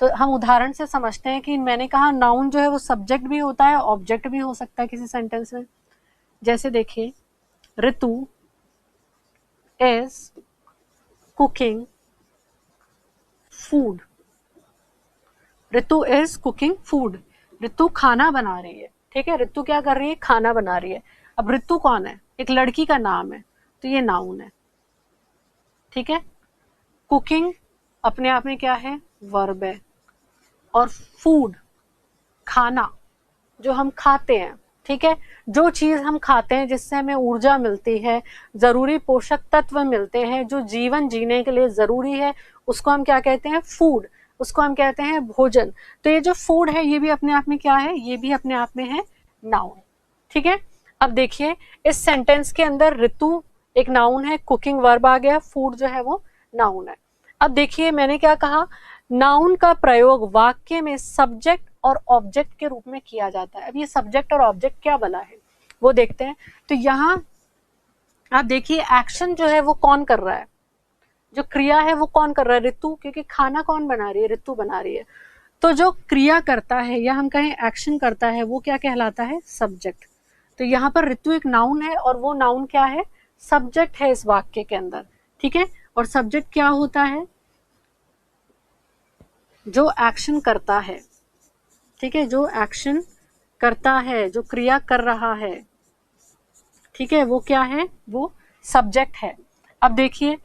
तो हम उदाहरण से समझते हैं कि मैंने कहा नाउन जो है वो सब्जेक्ट भी होता है, ऑब्जेक्ट भी हो सकता है किसी सेंटेंस में। जैसे देखिए, Ritu is cooking food. Ritu is cooking food, Ritu खाना बना रही है, ठीक है। ऋतु क्या कर रही है? खाना बना रही है। अब ऋतु कौन है? एक लड़की का नाम है, तो ये नाउन है, ठीक है। कुकिंग अपने आप में क्या है? वर्ब है। और फूड खाना, जो हम खाते हैं, ठीक है। जो चीज हम खाते हैं जिससे हमें ऊर्जा मिलती है, जरूरी पोषक तत्व मिलते हैं, जो जीवन जीने के लिए जरूरी है, उसको हम क्या कहते हैं? फूड। उसको हम कहते हैं भोजन। तो ये जो फूड है ये भी अपने आप में क्या है? ये भी अपने आप में है नाउन, ठीक है। अब देखिए इस सेंटेंस के अंदर ऋतु एक नाउन है, कुकिंग वर्ब आ गया, फूड जो है वो नाउन है। अब देखिए मैंने क्या कहा? नाउन का प्रयोग वाक्य में सब्जेक्ट और ऑब्जेक्ट के रूप में किया जाता है। अब ये सब्जेक्ट और ऑब्जेक्ट क्या बना है वो देखते हैं। तो यहां आप देखिए एक्शन जो है वो कौन कर रहा है? जो क्रिया है वो कौन कर रहा है? ऋतु, क्योंकि खाना कौन बना रही है? ऋतु बना रही है। तो जो क्रिया करता है या हम कहें एक्शन करता है वो क्या कहलाता है? सब्जेक्ट। तो यहाँ पर ऋतु एक नाउन है और वो नाउन क्या है? सब्जेक्ट है इस वाक्य के अंदर, ठीक है। और सब्जेक्ट क्या होता है? जो एक्शन करता है, ठीक है। जो एक्शन करता है, जो क्रिया कर रहा है, ठीक है, वो क्या है? वो सब्जेक्ट है। अब देखिए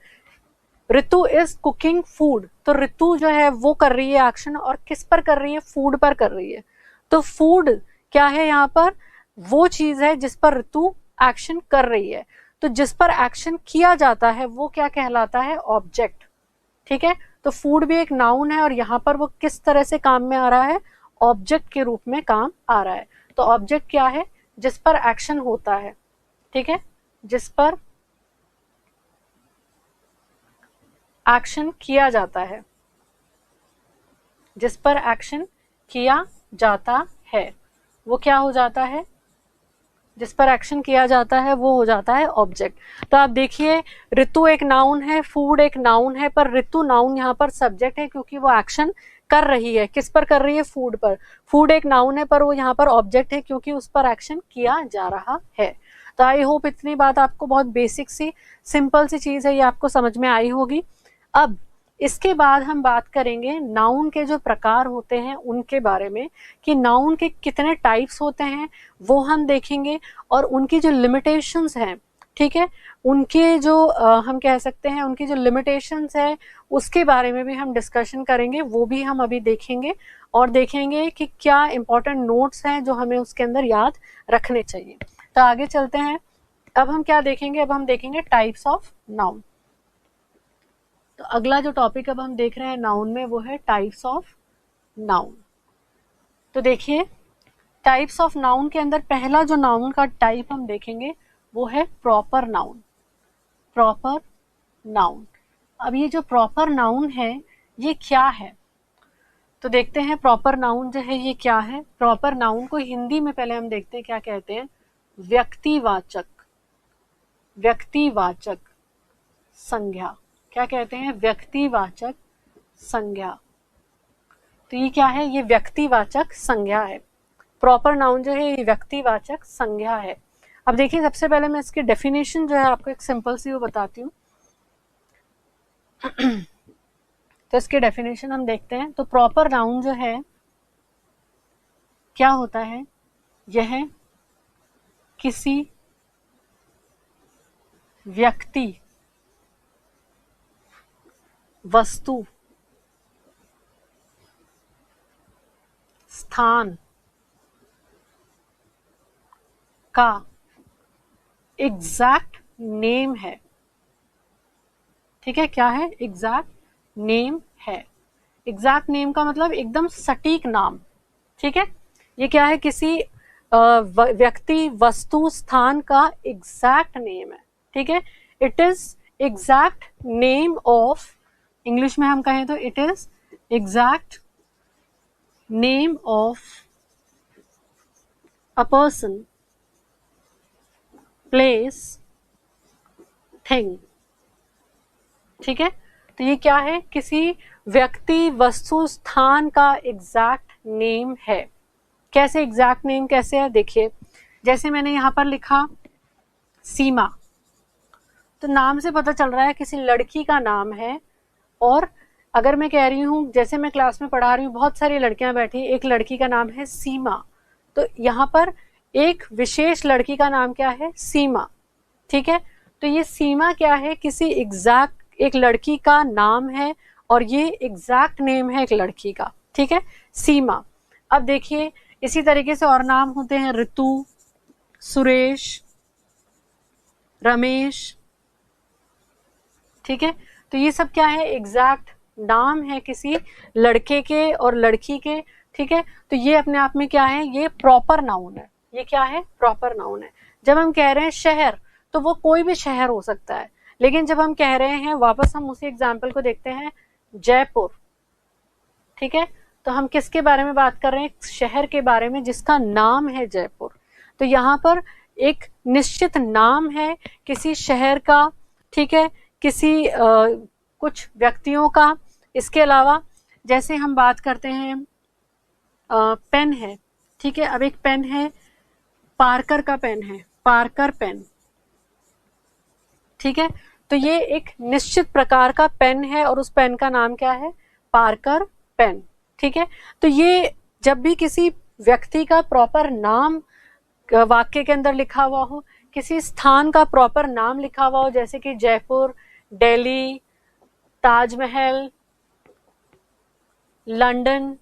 ऋतु इज कुकिंग फूड, तो ऋतु जो है वो कर रही है एक्शन, और किस पर कर रही है? फूड पर कर रही है। तो फूड क्या है यहाँ पर? वो चीज है जिस पर ऋतु एक्शन कर रही है। तो जिस पर एक्शन किया जाता है वो क्या कहलाता है? ऑब्जेक्ट, ठीक है। तो फूड भी एक नाउन है और यहाँ पर वो किस तरह से काम में आ रहा है? ऑब्जेक्ट के रूप में काम आ रहा है। तो ऑब्जेक्ट क्या है? जिस पर एक्शन होता है, ठीक है, जिस पर एक्शन किया जाता है, जिस पर एक्शन किया जाता है वो क्या हो जाता है, जिस पर एक्शन किया जाता है वो हो जाता है ऑब्जेक्ट। तो आप देखिए ऋतु एक नाउन है, फूड एक नाउन है, पर ऋतु नाउन यहाँ पर सब्जेक्ट है क्योंकि वो एक्शन कर रही है। किस पर कर रही है, फूड पर। फूड एक नाउन है पर वो यहाँ पर ऑब्जेक्ट है क्योंकि उस पर एक्शन किया जा रहा है। तो आई होप इतनी बात आपको, बहुत बेसिक सी सिंपल सी चीज है, ये आपको समझ में आई होगी। अब इसके बाद हम बात करेंगे नाउन के जो प्रकार होते हैं उनके बारे में, कि नाउन के कितने टाइप्स होते हैं वो हम देखेंगे, और उनकी जो लिमिटेशंस हैं, ठीक है, उनके जो हम कह सकते हैं उनकी जो लिमिटेशंस है उसके बारे में भी हम डिस्कशन करेंगे, वो भी हम अभी देखेंगे, और देखेंगे कि क्या इंपॉर्टेंट नोट्स हैं जो हमें उसके अंदर याद रखने चाहिए। तो आगे चलते हैं। अब हम क्या देखेंगे, अब हम देखेंगे टाइप्स ऑफ नाउन। तो अगला जो टॉपिक अब हम देख रहे हैं नाउन में वो है टाइप्स ऑफ नाउन। तो देखिए टाइप्स ऑफ नाउन के अंदर पहला जो नाउन का टाइप हम देखेंगे वो है प्रॉपर नाउन। Proper noun. अब ये जो प्रॉपर नाउन है ये क्या है, तो देखते हैं प्रॉपर नाउन जो है ये क्या है। प्रॉपर नाउन को हिंदी में पहले हम देखते हैं क्या कहते हैं। व्यक्तिवाचक। व्यक्तिवाचक संज्ञा। क्या कहते हैं, व्यक्तिवाचक संज्ञा। तो ये क्या है, ये व्यक्तिवाचक संज्ञा है। प्रॉपर नाउन जो है ये व्यक्तिवाचक संज्ञा है। अब देखिए सबसे पहले मैं इसकी डेफिनेशन जो है आपको एक सिंपल सी वो बताती हूँ। तो इसकी डेफिनेशन हम देखते हैं। तो प्रॉपर नाउन जो है क्या होता है, यह किसी व्यक्ति, वस्तु, स्थान का एग्जैक्ट नेम है। ठीक है, क्या है, एग्जैक्ट नेम है। एग्जैक्ट नेम का मतलब एकदम सटीक नाम। ठीक है, ये क्या है, किसी व्यक्ति, वस्तु, स्थान का एग्जैक्ट नेम है। ठीक है, it is exact name of, English में हम कहें तो it is exact name of a person, place, thing. ठीक है, तो ये क्या है, किसी व्यक्ति, वस्तु, स्थान का एग्जैक्ट नेम है। कैसे एग्जैक्ट नेम कैसे है, देखिए जैसे मैंने यहां पर लिखा सीमा, तो नाम से पता चल रहा है किसी लड़की का नाम है। और अगर मैं कह रही हूं, जैसे मैं क्लास में पढ़ा रही हूँ, बहुत सारी लड़कियां बैठी, एक लड़की का नाम है सीमा, तो यहाँ पर एक विशेष लड़की का नाम क्या है, सीमा। ठीक है, तो ये सीमा क्या है, किसी एग्जैक्ट एक लड़की का नाम है, और ये एग्जैक्ट नेम है एक लड़की का। ठीक है, सीमा। अब देखिए इसी तरीके से और नाम होते हैं, ऋतु, सुरेश, रमेश। ठीक है, तो ये सब क्या है, एग्जैक्ट नाम है किसी लड़के के और लड़की के। ठीक है, तो ये अपने आप में क्या है, ये प्रॉपर नाउन है। ये क्या है, प्रॉपर नाउन है। जब हम कह रहे हैं शहर, तो वो कोई भी शहर हो सकता है, लेकिन जब हम कह रहे हैं, वापस हम उसी एग्जाम्पल को देखते हैं, जयपुर। ठीक है, तो हम किसके बारे में बात कर रहे हैं, शहर के बारे में जिसका नाम है जयपुर। तो यहाँ पर एक निश्चित नाम है किसी शहर का। ठीक है, किसी कुछ व्यक्तियों का। इसके अलावा जैसे हम बात करते हैं पेन है। ठीक है, अब एक पेन है, पार्कर का पेन है, पार्कर पेन। ठीक है, तो ये एक निश्चित प्रकार का पेन है और उस पेन का नाम क्या है, पार्कर पेन। ठीक है, तो ये जब भी किसी व्यक्ति का प्रॉपर नाम वाक्य के अंदर लिखा हुआ हो, किसी स्थान का प्रॉपर नाम लिखा हुआ हो, जैसे कि जयपुर, दिल्ली, ताजमहल, लंदन,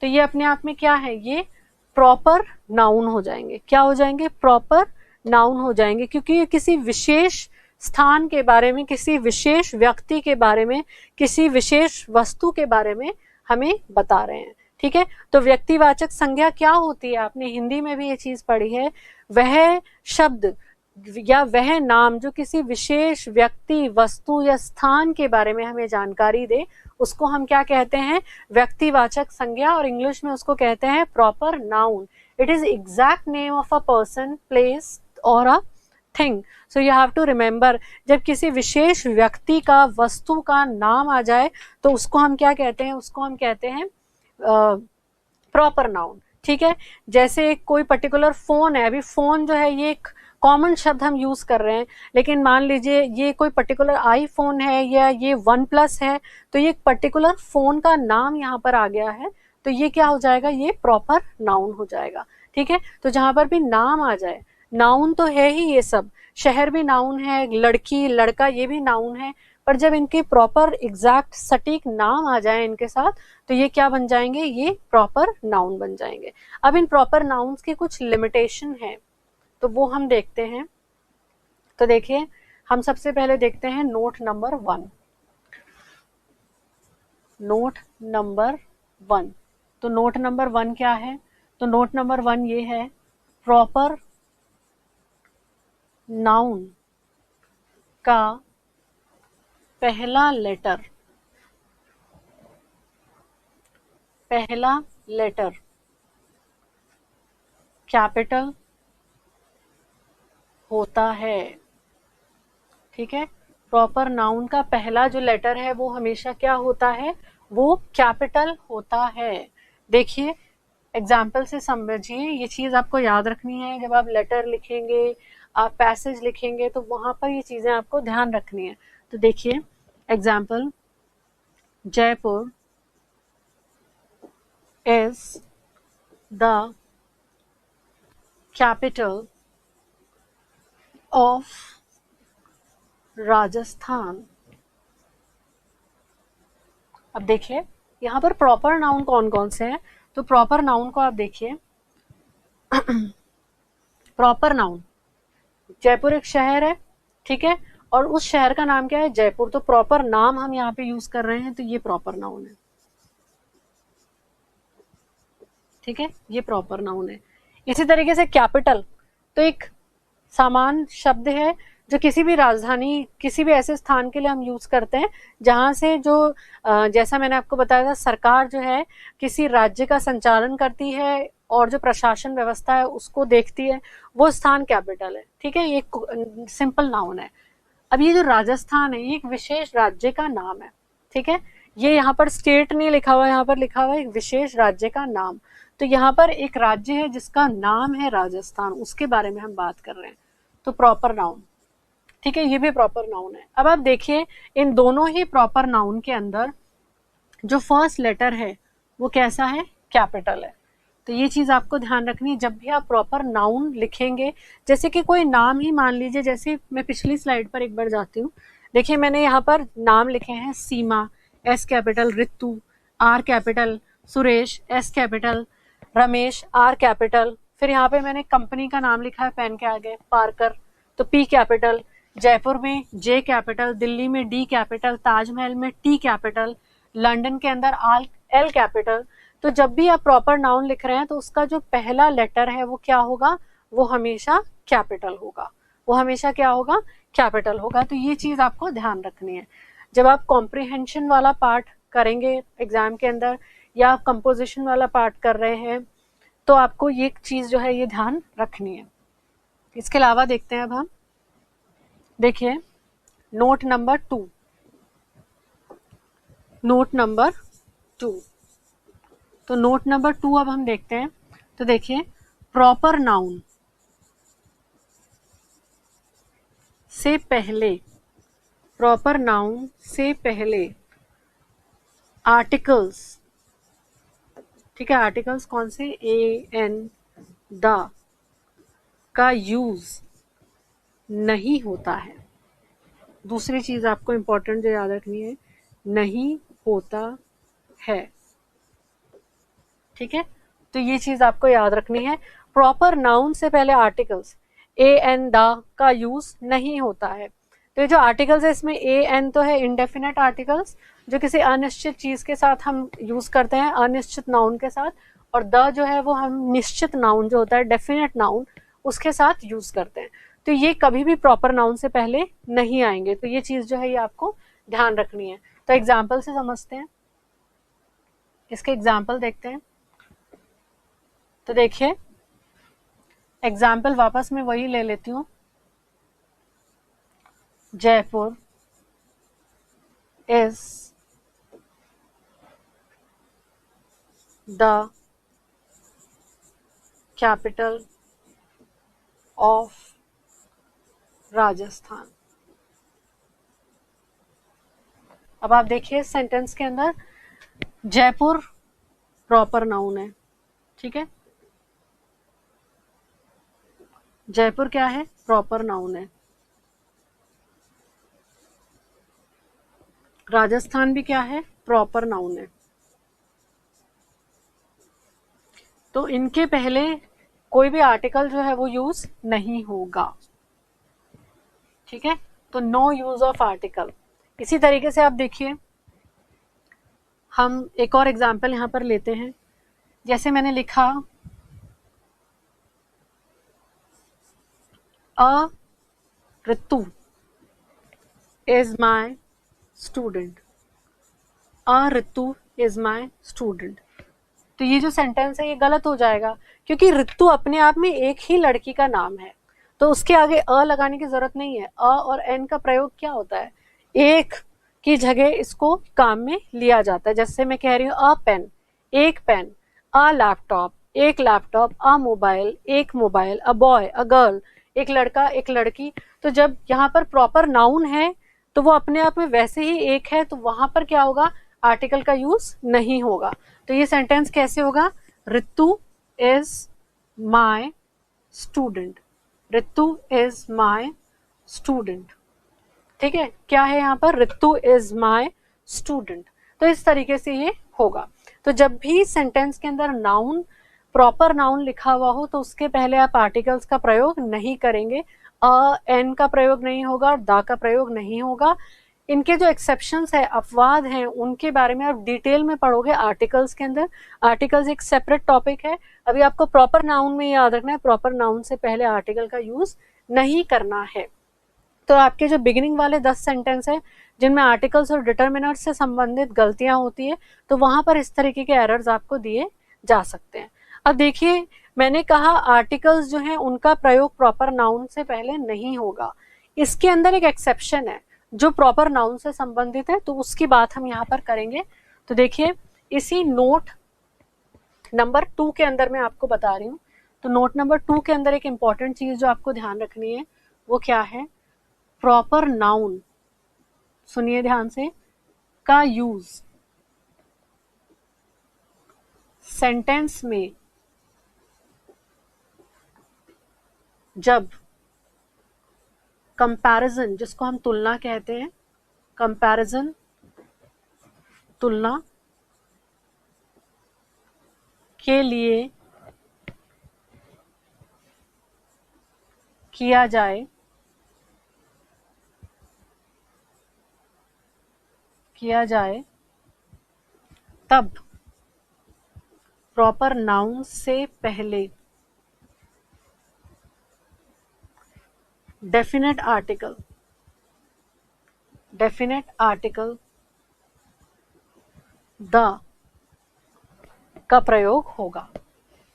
तो ये अपने आप में क्या है, ये प्रॉपर नाउन हो जाएंगे। क्या हो जाएंगे, प्रॉपर नाउन हो जाएंगे, क्योंकि ये किसी विशेष स्थान के बारे में, किसी विशेष व्यक्ति के बारे में, किसी विशेष वस्तु के बारे में हमें बता रहे हैं। ठीक है, तो व्यक्तिवाचक संज्ञा क्या होती है, आपने हिंदी में भी ये चीज पढ़ी है, वह शब्द या वह नाम जो किसी विशेष व्यक्ति, वस्तु या स्थान के बारे में हमें जानकारी दे, उसको हम क्या कहते हैं? व्यक्तिवाचक संज्ञा, और इंग्लिश में उसको कहते हैं proper noun. It is exact name of a person, place और a thing. So you have to remember, जब किसी विशेष व्यक्ति का, वस्तु का नाम आ जाए तो उसको हम क्या कहते हैं? उसको हम कहते हैं प्रॉपर नाउन. ठीक है, जैसे कोई पर्टिकुलर फोन है, अभी फोन जो है ये एक कॉमन शब्द हम यूज कर रहे हैं, लेकिन मान लीजिए ये कोई पर्टिकुलर आईफोन है या ये वन प्लस है, तो ये एक पर्टिकुलर फोन का नाम यहाँ पर आ गया है, तो ये क्या हो जाएगा? ये प्रॉपर नाउन हो जाएगा. ठीक है, तो जहां पर भी नाम आ जाए, नाउन तो है ही ये सब, शहर भी नाउन है, लड़की, लड़का, ये भी नाउन है, पर जब इनके प्रॉपर एग्जैक्ट सटीक नाम आ जाए इनके साथ, तो ये क्या बन जाएंगे? ये प्रॉपर नाउन बन जाएंगे. अब इन प्रॉपर नाउन्स की कुछ लिमिटेशन है, तो वो हम देखते हैं. तो देखिए, हम सबसे पहले देखते हैं नोट नंबर 1. Note number 1. तो नोट नंबर 1 क्या है? तो नोट नंबर 1 ये है, प्रॉपर नाउन का पहला लेटर कैपिटल होता है. ठीक है, प्रॉपर नाउन का पहला जो लेटर है वो हमेशा क्या होता है? वो कैपिटल होता है. देखिए, एग्जाम्पल से समझिए, ये चीज आपको याद रखनी है. जब आप लेटर लिखेंगे, आप पैसेज लिखेंगे, तो वहां पर ये चीजें आपको ध्यान रखनी है. तो देखिए example, Jaipur is the capital of Rajasthan. अब देखिए यहाँ पर प्रॉपर नाउन कौन कौन से हैं? तो प्रॉपर नाउन को आप देखिए. प्रॉपर नाउन, जयपुर एक शहर है, ठीक है, और उस शहर का नाम क्या है? जयपुर. तो प्रॉपर नाम हम यहाँ पे यूज कर रहे हैं, तो ये प्रॉपर नाउन है. ठीक है, ये प्रॉपर नाउन है. इसी तरीके से कैपिटल तो एक सामान्य शब्द है जो किसी भी राजधानी, किसी भी ऐसे स्थान के लिए हम यूज करते हैं जहां से जो जैसा मैंने आपको बताया था, सरकार जो है किसी राज्य का संचालन करती है और जो प्रशासन व्यवस्था है उसको देखती है, वो स्थान कैपिटल है. ठीक है, ये सिंपल नाउन है. अब ये जो राजस्थान है, ये एक विशेष राज्य का नाम है. ठीक है, ये यहाँ पर स्टेट नहीं लिखा हुआ, यहाँ पर लिखा हुआ है एक विशेष राज्य का नाम. तो यहाँ पर एक राज्य है जिसका नाम है राजस्थान, उसके बारे में हम बात कर रहे हैं. तो प्रॉपर नाउन. ठीक है, ये भी प्रॉपर नाउन है. अब आप देखिए, इन दोनों ही प्रॉपर नाउन के अंदर जो फर्स्ट लेटर है वो कैसा है? कैपिटल है. तो ये चीज आपको ध्यान रखनी है जब भी आप प्रॉपर नाउन लिखेंगे. जैसे कि कोई नाम ही मान लीजिए, जैसे मैं पिछली स्लाइड पर एक बार जाती हूँ. देखिए, मैंने यहाँ पर नाम लिखे हैं Seema, S capital, Ritu, R capital, Suresh, S capital, Ramesh, R capital. फिर यहाँ पे मैंने कंपनी का नाम लिखा है पेन के आगे, पार्कर, तो पी कैपिटल. जयपुर में जे कैपिटल, दिल्ली में डी कैपिटल, ताजमहल में टी कैपिटल, लंदन के अंदर एल कैपिटल. तो जब भी आप प्रॉपर नाउन लिख रहे हैं तो उसका जो पहला लेटर है वो क्या होगा? वो हमेशा कैपिटल होगा. वो हमेशा क्या होगा? कैपिटल होगा. तो ये चीज आपको ध्यान रखनी है. जब आप कॉम्प्रिहेंशन वाला पार्ट करेंगे एग्जाम के अंदर, या आप कंपोजिशन वाला पार्ट कर रहे हैं, तो आपको ये चीज जो है ये ध्यान रखनी है. इसके अलावा देखते हैं अब हम. देखिए नोट नंबर 2. Note number 2. तो नोट नंबर 2 अब हम देखते हैं. तो देखिए, प्रॉपर नाउन से पहले, प्रॉपर नाउन से पहले आर्टिकल्स, ठीक है, आर्टिकल्स कौन से? ए, एन, द का यूज नहीं होता है. दूसरी चीज आपको इंपॉर्टेंट जो याद रखनी है, नहीं होता है. ठीक है, तो ये चीज आपको याद रखनी है. प्रॉपर नाउन से पहले आर्टिकल्स ए, एन, द का यूज नहीं होता है. तो ये जो आर्टिकल्स है, इसमें ए, एन तो है इंडेफिनेट आर्टिकल्स, जो किसी अनिश्चित चीज के साथ हम यूज करते हैं, अनिश्चित नाउन के साथ, और द जो है वो हम निश्चित नाउन जो होता है, डेफिनेट नाउन, उसके साथ यूज करते हैं. तो ये कभी भी प्रॉपर नाउन से पहले नहीं आएंगे। तो ये चीज जो है ये आपको ध्यान रखनी है। तो एग्जाम्पल से समझते हैं, इसके एग्जाम्पल देखते हैं। तो देखिए एग्जाम्पल वापस मैं वही ले लेती हूँ। Jaipur is the capital of Rajasthan. अब आप देखिए सेंटेंस के अंदर जयपुर प्रॉपर नाउन है, ठीक है, जयपुर क्या है, प्रॉपर नाउन है। राजस्थान भी क्या है, प्रॉपर नाउन है। तो इनके पहले कोई भी आर्टिकल जो है वो यूज नहीं होगा, ठीक है। तो नो यूज ऑफ आर्टिकल। इसी तरीके से आप देखिए हम एक और एग्जाम्पल यहां पर लेते हैं। जैसे मैंने लिखा a Ritu is my student, a Ritu is my student. तो ये जो सेंटेंस है ये गलत हो जाएगा, क्योंकि ऋतु अपने आप में एक ही लड़की का नाम है, तो उसके आगे अ लगाने की जरूरत नहीं है। अ और एन का प्रयोग क्या होता है, एक की जगह इसको काम में लिया जाता है। जैसे मैं कह रही हूँ अ पेन, एक पेन, अ लैपटॉप, एक लैपटॉप, अ मोबाइल, एक mobile, a boy, a girl, एक लड़का, एक लड़की। तो जब यहाँ पर प्रॉपर नाउन है तो वो अपने आप में वैसे ही एक है, तो वहां पर क्या होगा, आर्टिकल का यूज नहीं होगा। तो ये सेंटेंस कैसे होगा, Ritu is my student, Ritu is my student, ठीक है। क्या है यहाँ पर, ऋतु इज माई स्टूडेंट। तो इस तरीके से ये होगा। तो जब भी सेंटेंस के अंदर नाउन, प्रॉपर नाउन लिखा हुआ हो तो उसके पहले आप आर्टिकल्स का प्रयोग नहीं करेंगे। एन का प्रयोग नहीं होगा, द का प्रयोग नहीं होगा। इनके जो एक्सेप्शंस है, अपवाद हैं, उनके बारे में आप डिटेल में पढ़ोगे आर्टिकल्स के अंदर। आर्टिकल्स एक सेपरेट टॉपिक है। अभी आपको प्रॉपर नाउन में याद रखना है, प्रॉपर नाउन से पहले आर्टिकल का यूज नहीं करना है। तो आपके जो बिगिनिंग वाले 10 सेंटेंस है जिनमें आर्टिकल्स और डिटर्मिनर्स से संबंधित गलतियां होती है, तो वहां पर इस तरीके के एरर्स आपको दिए जा सकते हैं। अब देखिए मैंने कहा आर्टिकल्स जो हैं उनका प्रयोग प्रॉपर नाउन से पहले नहीं होगा। इसके अंदर एक एक्सेप्शन है जो प्रॉपर नाउन से संबंधित है, तो उसकी बात हम यहाँ पर करेंगे। तो देखिए इसी नोट नंबर 2 के अंदर मैं आपको बता रही हूँ। तो नोट नंबर 2 के अंदर एक इंपॉर्टेंट चीज जो आपको ध्यान रखनी है वो क्या है, प्रॉपर नाउन, सुनिए ध्यान से, का यूज सेंटेंस में जब कंपैरिजन, जिसको हम तुलना कहते हैं, कंपैरिजन, तुलना के लिए किया जाए तब प्रॉपर नाउन से पहले डेफिनेट आर्टिकल द का प्रयोग होगा,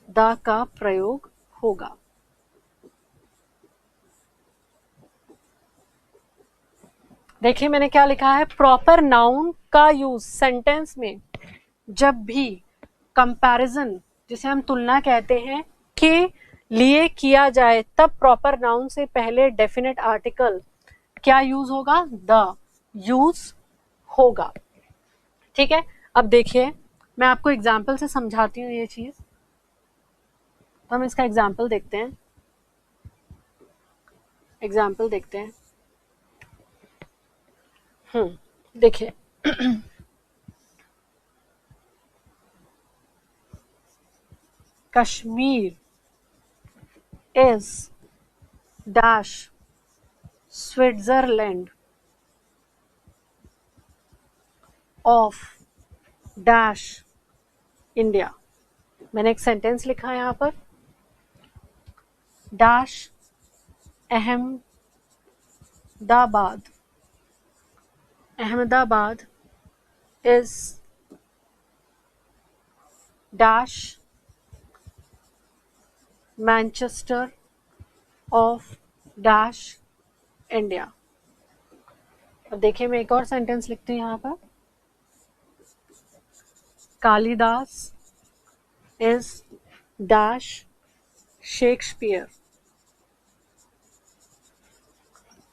द का प्रयोग होगा। देखिए मैंने क्या लिखा है, प्रॉपर नाउन का यूज सेंटेंस में जब भी कंपैरिजन, जिसे हम तुलना कहते हैं, के लिए किया जाए तब प्रॉपर नाउन से पहले डेफिनेट आर्टिकल क्या यूज होगा, द यूज होगा, ठीक है। अब देखिए मैं आपको एग्जाम्पल से समझाती हूँ ये चीज। तो हम इसका एग्जाम्पल देखते हैं, देखिए Kashmir is dash Switzerland of dash India. मैंने एक सेंटेंस लिखा है यहाँ पर, dash Ahmedabad, Ahmedabad is dash Manchester of dash India. अब देखिए मैं एक और सेंटेंस लिखती हूँ यहाँ पर, Kalidas is dash Shakespeare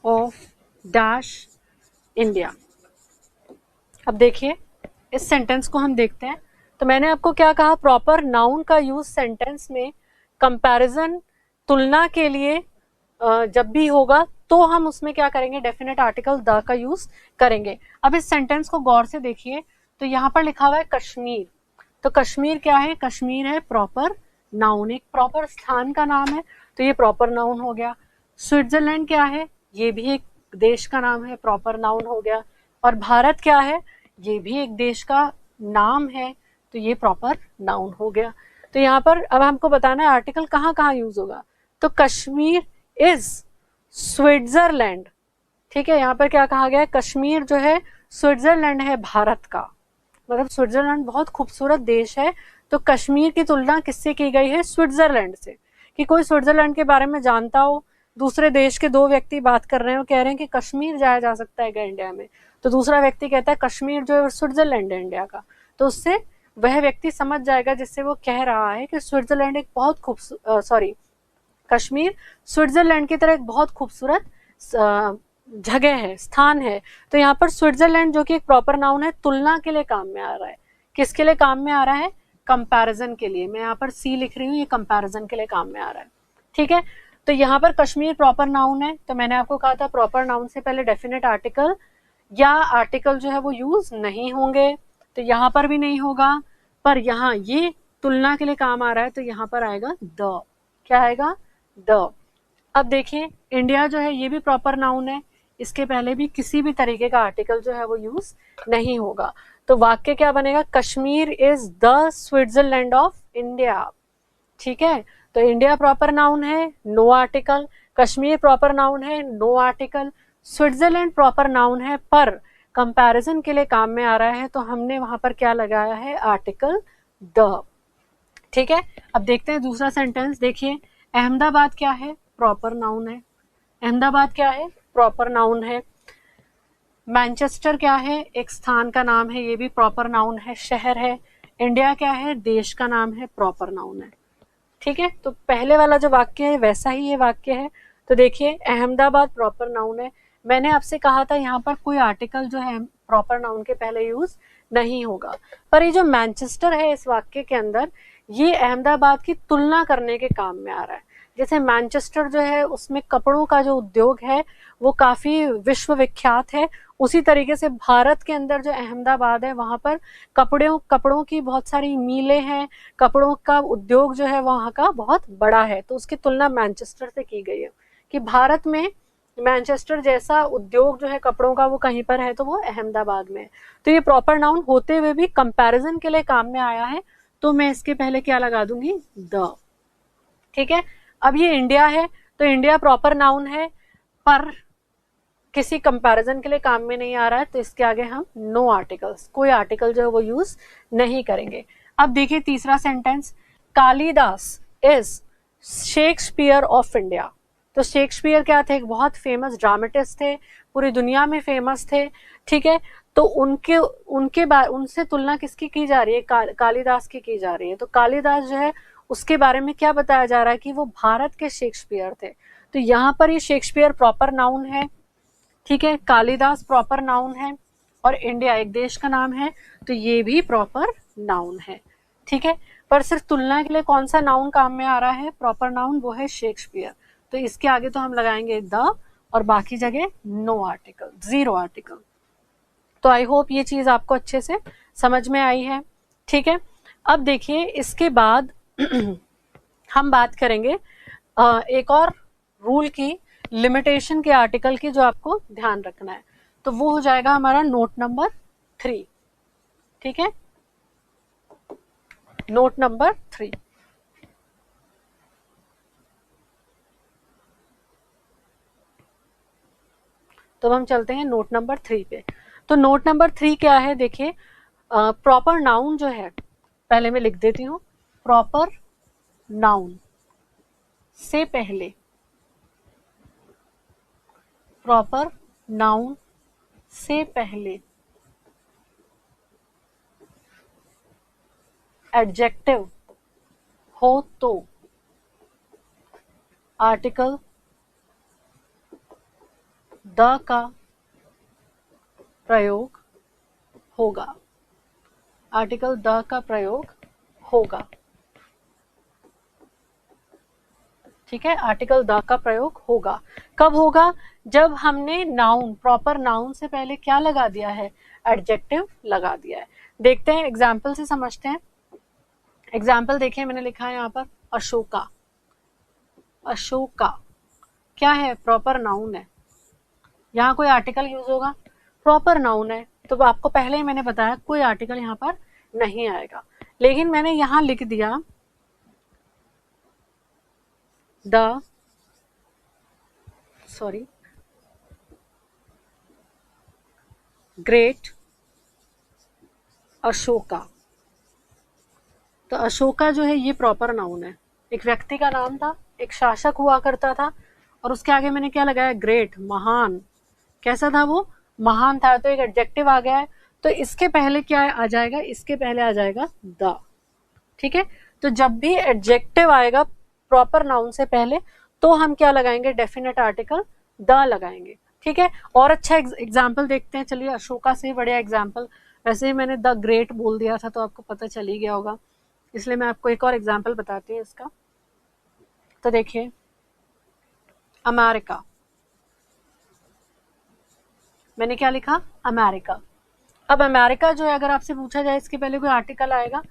of dash India. अब देखिए इस सेंटेंस को हम देखते हैं। तो मैंने आपको क्या कहा, प्रॉपर नाउन का यूज सेंटेंस में कंपैरिजन, तुलना के लिए जब भी होगा तो हम उसमें क्या करेंगे, डेफिनेट आर्टिकल द का यूज करेंगे। अब इस सेंटेंस को गौर से देखिए, तो यहाँ पर लिखा हुआ है कश्मीर। तो कश्मीर क्या है, कश्मीर है प्रॉपर नाउन, एक प्रॉपर स्थान का नाम है, तो ये प्रॉपर नाउन हो गया। स्विट्जरलैंड क्या है, ये भी एक देश का नाम है, प्रॉपर नाउन हो गया। और भारत क्या है, ये भी एक देश का नाम है, तो ये प्रॉपर नाउन हो गया। तो यहाँ पर अब हमको बताना है आर्टिकल कहाँ कहाँ यूज होगा। तो कश्मीर इज स्विट्जरलैंड, ठीक है, यहाँ पर क्या कहा गया है, कश्मीर जो है स्विट्जरलैंड है भारत का, मतलब स्विट्जरलैंड बहुत खूबसूरत देश है। तो कश्मीर की तुलना किससे की गई है, स्विट्जरलैंड से। कि कोई स्विट्जरलैंड के बारे में जानता हो, दूसरे देश के दो व्यक्ति बात कर रहे हो, कह रहे हैं कि कश्मीर जाया जा सकता है क्या इंडिया में, तो दूसरा व्यक्ति कहता है कश्मीर जो है स्विट्जरलैंड है इंडिया का, तो उससे वह व्यक्ति समझ जाएगा जिससे वो कह रहा है कि स्विट्जरलैंड एक बहुत खूबसूरत कश्मीर स्विट्जरलैंड की तरह एक बहुत खूबसूरत जगह है, स्थान है। तो यहाँ पर स्विट्जरलैंड जो कि एक प्रॉपर नाउन है, तुलना के लिए काम में आ रहा है। किसके लिए काम में आ रहा है, कंपैरिजन के लिए। मैं यहाँ पर सी लिख रही हूँ, ये कंपैरिजन के लिए काम में आ रहा है, ठीक है। तो यहाँ पर कश्मीर प्रॉपर नाउन है। तो मैंने आपको कहा था प्रॉपर नाउन से पहले डेफिनेट आर्टिकल या आर्टिकल जो है वो यूज नहीं होंगे, तो यहाँ पर भी नहीं होगा। पर यहाँ ये तुलना के लिए काम आ रहा है, तो यहाँ पर आएगा द, क्या आएगा, द। अब देखिए इंडिया जो है ये भी प्रॉपर नाउन है, इसके पहले भी किसी भी तरीके का आर्टिकल जो है वो यूज नहीं होगा। तो वाक्य क्या बनेगा, Kashmir is the Switzerland of India, ठीक है। तो इंडिया प्रॉपर नाउन है, no article. Kashmir proper noun है, no article. Switzerland proper noun है, पर कंपैरिजन के लिए काम में आ रहा है, तो हमने वहां पर क्या लगाया है, आर्टिकल द, ठीक है। अब देखते हैं दूसरा सेंटेंस। देखिए अहमदाबाद क्या है, प्रॉपर नाउन है, अहमदाबाद क्या है, प्रॉपर नाउन है। मैनचेस्टर क्या है, एक स्थान का नाम है, ये भी प्रॉपर नाउन है, शहर है। इंडिया क्या है, देश का नाम है, प्रॉपर नाउन है, ठीक है। तो पहले वाला जो वाक्य है वैसा ही ये वाक्य है। तो देखिए अहमदाबाद प्रॉपर नाउन है। मैंने आपसे कहा था यहाँ पर कोई आर्टिकल जो है प्रॉपर नाउन के पहले यूज नहीं होगा, पर ये जो मैनचेस्टर है इस वाक्य के अंदर, ये अहमदाबाद की तुलना करने के काम में आ रहा है। जैसे मैनचेस्टर जो है उसमें कपड़ों का जो उद्योग है वो काफी विश्व विख्यात है, उसी तरीके से भारत के अंदर जो अहमदाबाद है वहां पर कपड़ों की बहुत सारी मीलें हैं, कपड़ों का उद्योग जो है वहां का बहुत बड़ा है। तो उसकी तुलना मैनचेस्टर से की गई है कि भारत में मैनचेस्टर जैसा उद्योग जो है कपड़ों का वो कहीं पर है, तो वो अहमदाबाद में है। तो ये प्रॉपर नाउन होते हुए भी कंपैरिजन के लिए काम में आया है, तो मैं इसके पहले क्या लगा दूंगी, द, ठीक है। अब ये इंडिया है, तो इंडिया प्रॉपर नाउन है पर किसी कंपैरिजन के लिए काम में नहीं आ रहा है, तो इसके आगे हम नो आर्टिकल्स, कोई आर्टिकल जो है वो यूज नहीं करेंगे। अब देखिए तीसरा sentence, Kalidas is Shakespeare of India. तो शेक्सपियर क्या थे, एक बहुत फेमस ड्रामेटिस्ट थे, पूरी दुनिया में फेमस थे, ठीक है। तो उनसे तुलना किसकी की जा रही है, कालिदास की जा रही है। तो कालिदास जो है उसके बारे में क्या बताया जा रहा है कि वो भारत के शेक्सपियर थे। तो यहाँ पर ये शेक्सपियर प्रॉपर नाउन है, ठीक है, कालिदास प्रॉपर नाउन है, और इंडिया एक देश का नाम है, तो ये भी प्रॉपर नाउन है, ठीक है। पर सिर्फ तुलना के लिए कौन सा नाउन काम में आ रहा है, प्रॉपर नाउन, वो है शेक्सपियर। तो इसके आगे तो हम लगाएंगे द, और बाकी जगह नो आर्टिकल, जीरो आर्टिकल। तो आई होप ये चीज आपको अच्छे से समझ में आई है, ठीक है। अब देखिए इसके बाद हम बात करेंगे एक और रूल की, लिमिटेशन के आर्टिकल की, जो आपको ध्यान रखना है। तो वो हो जाएगा हमारा नोट नंबर 3, ठीक है, नोट नंबर 3। तो हम चलते हैं नोट नंबर 3 पे। तो नोट नंबर 3 क्या है, देखिए प्रॉपर नाउन जो है, पहले मैं लिख देती हूँ, प्रॉपर नाउन से पहले, प्रॉपर नाउन से पहले एडजेक्टिव हो तो आर्टिकल द का प्रयोग होगा, आर्टिकल द का प्रयोग होगा। ठीक है, आर्टिकल द का प्रयोग होगा। कब होगा? जब हमने नाउन, प्रॉपर नाउन से पहले क्या लगा दिया है, एडजेक्टिव लगा दिया है। देखते हैं, एग्जाम्पल से समझते हैं। एग्जाम्पल देखिए, मैंने लिखा है यहाँ पर अशोका। अशोका क्या है, प्रॉपर नाउन है। यहाँ कोई आर्टिकल यूज होगा, प्रॉपर नाउन है, तो आपको पहले ही मैंने बताया कोई आर्टिकल यहाँ पर नहीं आएगा। लेकिन मैंने यहाँ लिख दिया ग्रेट अशोका। तो अशोका जो है ये प्रॉपर नाउन है, एक व्यक्ति का नाम था, एक शासक हुआ करता था, और उसके आगे मैंने क्या लगाया, ग्रेट, महान। कैसा था वो, महान था, तो एक एडजेक्टिव आ गया है। तो इसके पहले क्या आ जाएगा, इसके पहले आ जाएगा द। ठीक है, तो जब भी एडजेक्टिव आएगा प्रॉपर नाउन से पहले, तो हम क्या लगाएंगे, डेफिनेट आर्टिकल द लगाएंगे। ठीक है, और अच्छा एग्जाम्पल देखते हैं। चलिए, अशोका से बढ़िया एग्जाम्पल, वैसे ही मैंने द ग्रेट बोल दिया था तो आपको पता चल ही गया होगा, इसलिए मैं आपको एक और एग्जाम्पल बताती हूँ इसका। तो देखिए, अमेरिका, मैंने क्या लिखा, अमेरिका। अब अमेरिका जो है, अगर आपसे पूछा जाए इसके पहले कोई आर्टिकल आएगा,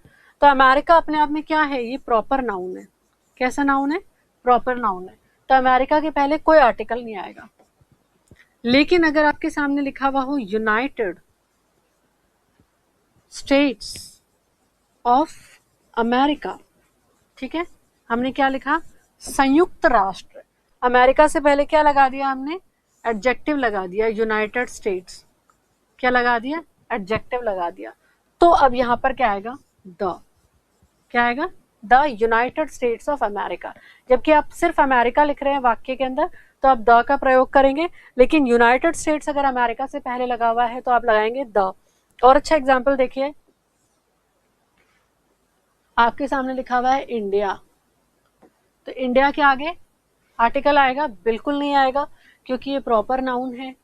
तो अमेरिका अपने आप में क्या है, ये प्रॉपर नाउन है। कैसा नाउन है, प्रॉपर नाउन है, तो अमेरिका के पहले कोई आर्टिकल नहीं आएगा। लेकिन अगर आपके सामने लिखा हुआ हो यूनाइटेड स्टेट्स ऑफ अमेरिका, ठीक है, हमने क्या लिखा, संयुक्त राष्ट्र। अमेरिका से पहले क्या लगा दिया हमने, एडजेक्टिव लगा दिया, यूनाइटेड स्टेट्स, क्या लगा दिया, एडजेक्टिव लगा दिया। तो अब यहां पर क्या आएगा, द, क्या आएगा, the United states of America. जबकि आप सिर्फ अमेरिका लिख रहे हैं वाक्य के अंदर, तो आप द का प्रयोग करेंगे, लेकिन यूनाइटेड स्टेट्स अगर अमेरिका से पहले लगा हुआ है तो आप लगाएंगे द। और अच्छा एग्जाम्पल देखिए, आपके सामने लिखा हुआ है इंडिया, तो इंडिया के आगे आर्टिकल आएगा, बिल्कुल नहीं आएगा, क्योंकि ये प्रॉपर नाउन है,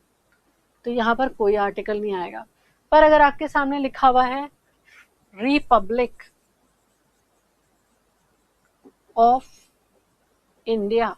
तो यहां पर कोई आर्टिकल नहीं आएगा। पर अगर आपके सामने लिखा हुआ है Republic of India,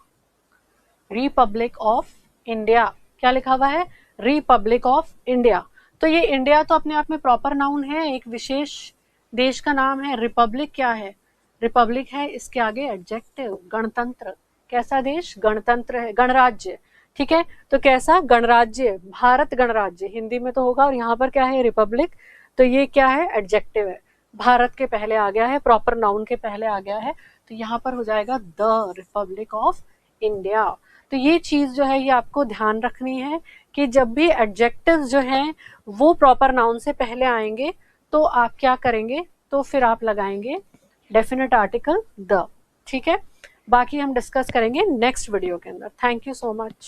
Republic of India, क्या लिखा हुआ है, रिपब्लिक ऑफ इंडिया, तो ये इंडिया तो अपने आप में प्रॉपर नाउन है, एक विशेष देश का नाम है। रिपब्लिक क्या है, रिपब्लिक है, इसके आगे एडजेक्टिव, गणतंत्र। कैसा देश, गणतंत्र है, गणराज्य। ठीक है, तो कैसा, गणराज्य, भारत गणराज्य हिंदी में तो होगा, और यहाँ पर क्या है, रिपब्लिक, तो ये क्या है, एडजेक्टिव है, भारत के पहले आ गया है, प्रॉपर नाउन के पहले आ गया है, तो यहाँ पर हो जाएगा द रिपब्लिक ऑफ इंडिया। तो ये चीज जो है ये आपको ध्यान रखनी है कि जब भी एडजेक्टिव्स जो हैं वो प्रॉपर नाउन से पहले आएंगे तो आप क्या करेंगे, तो फिर आप लगाएंगे डेफिनेट आर्टिकल द। ठीक है, बाकी हम डिस्कस करेंगे नेक्स्ट वीडियो के अंदर। Thank you so much.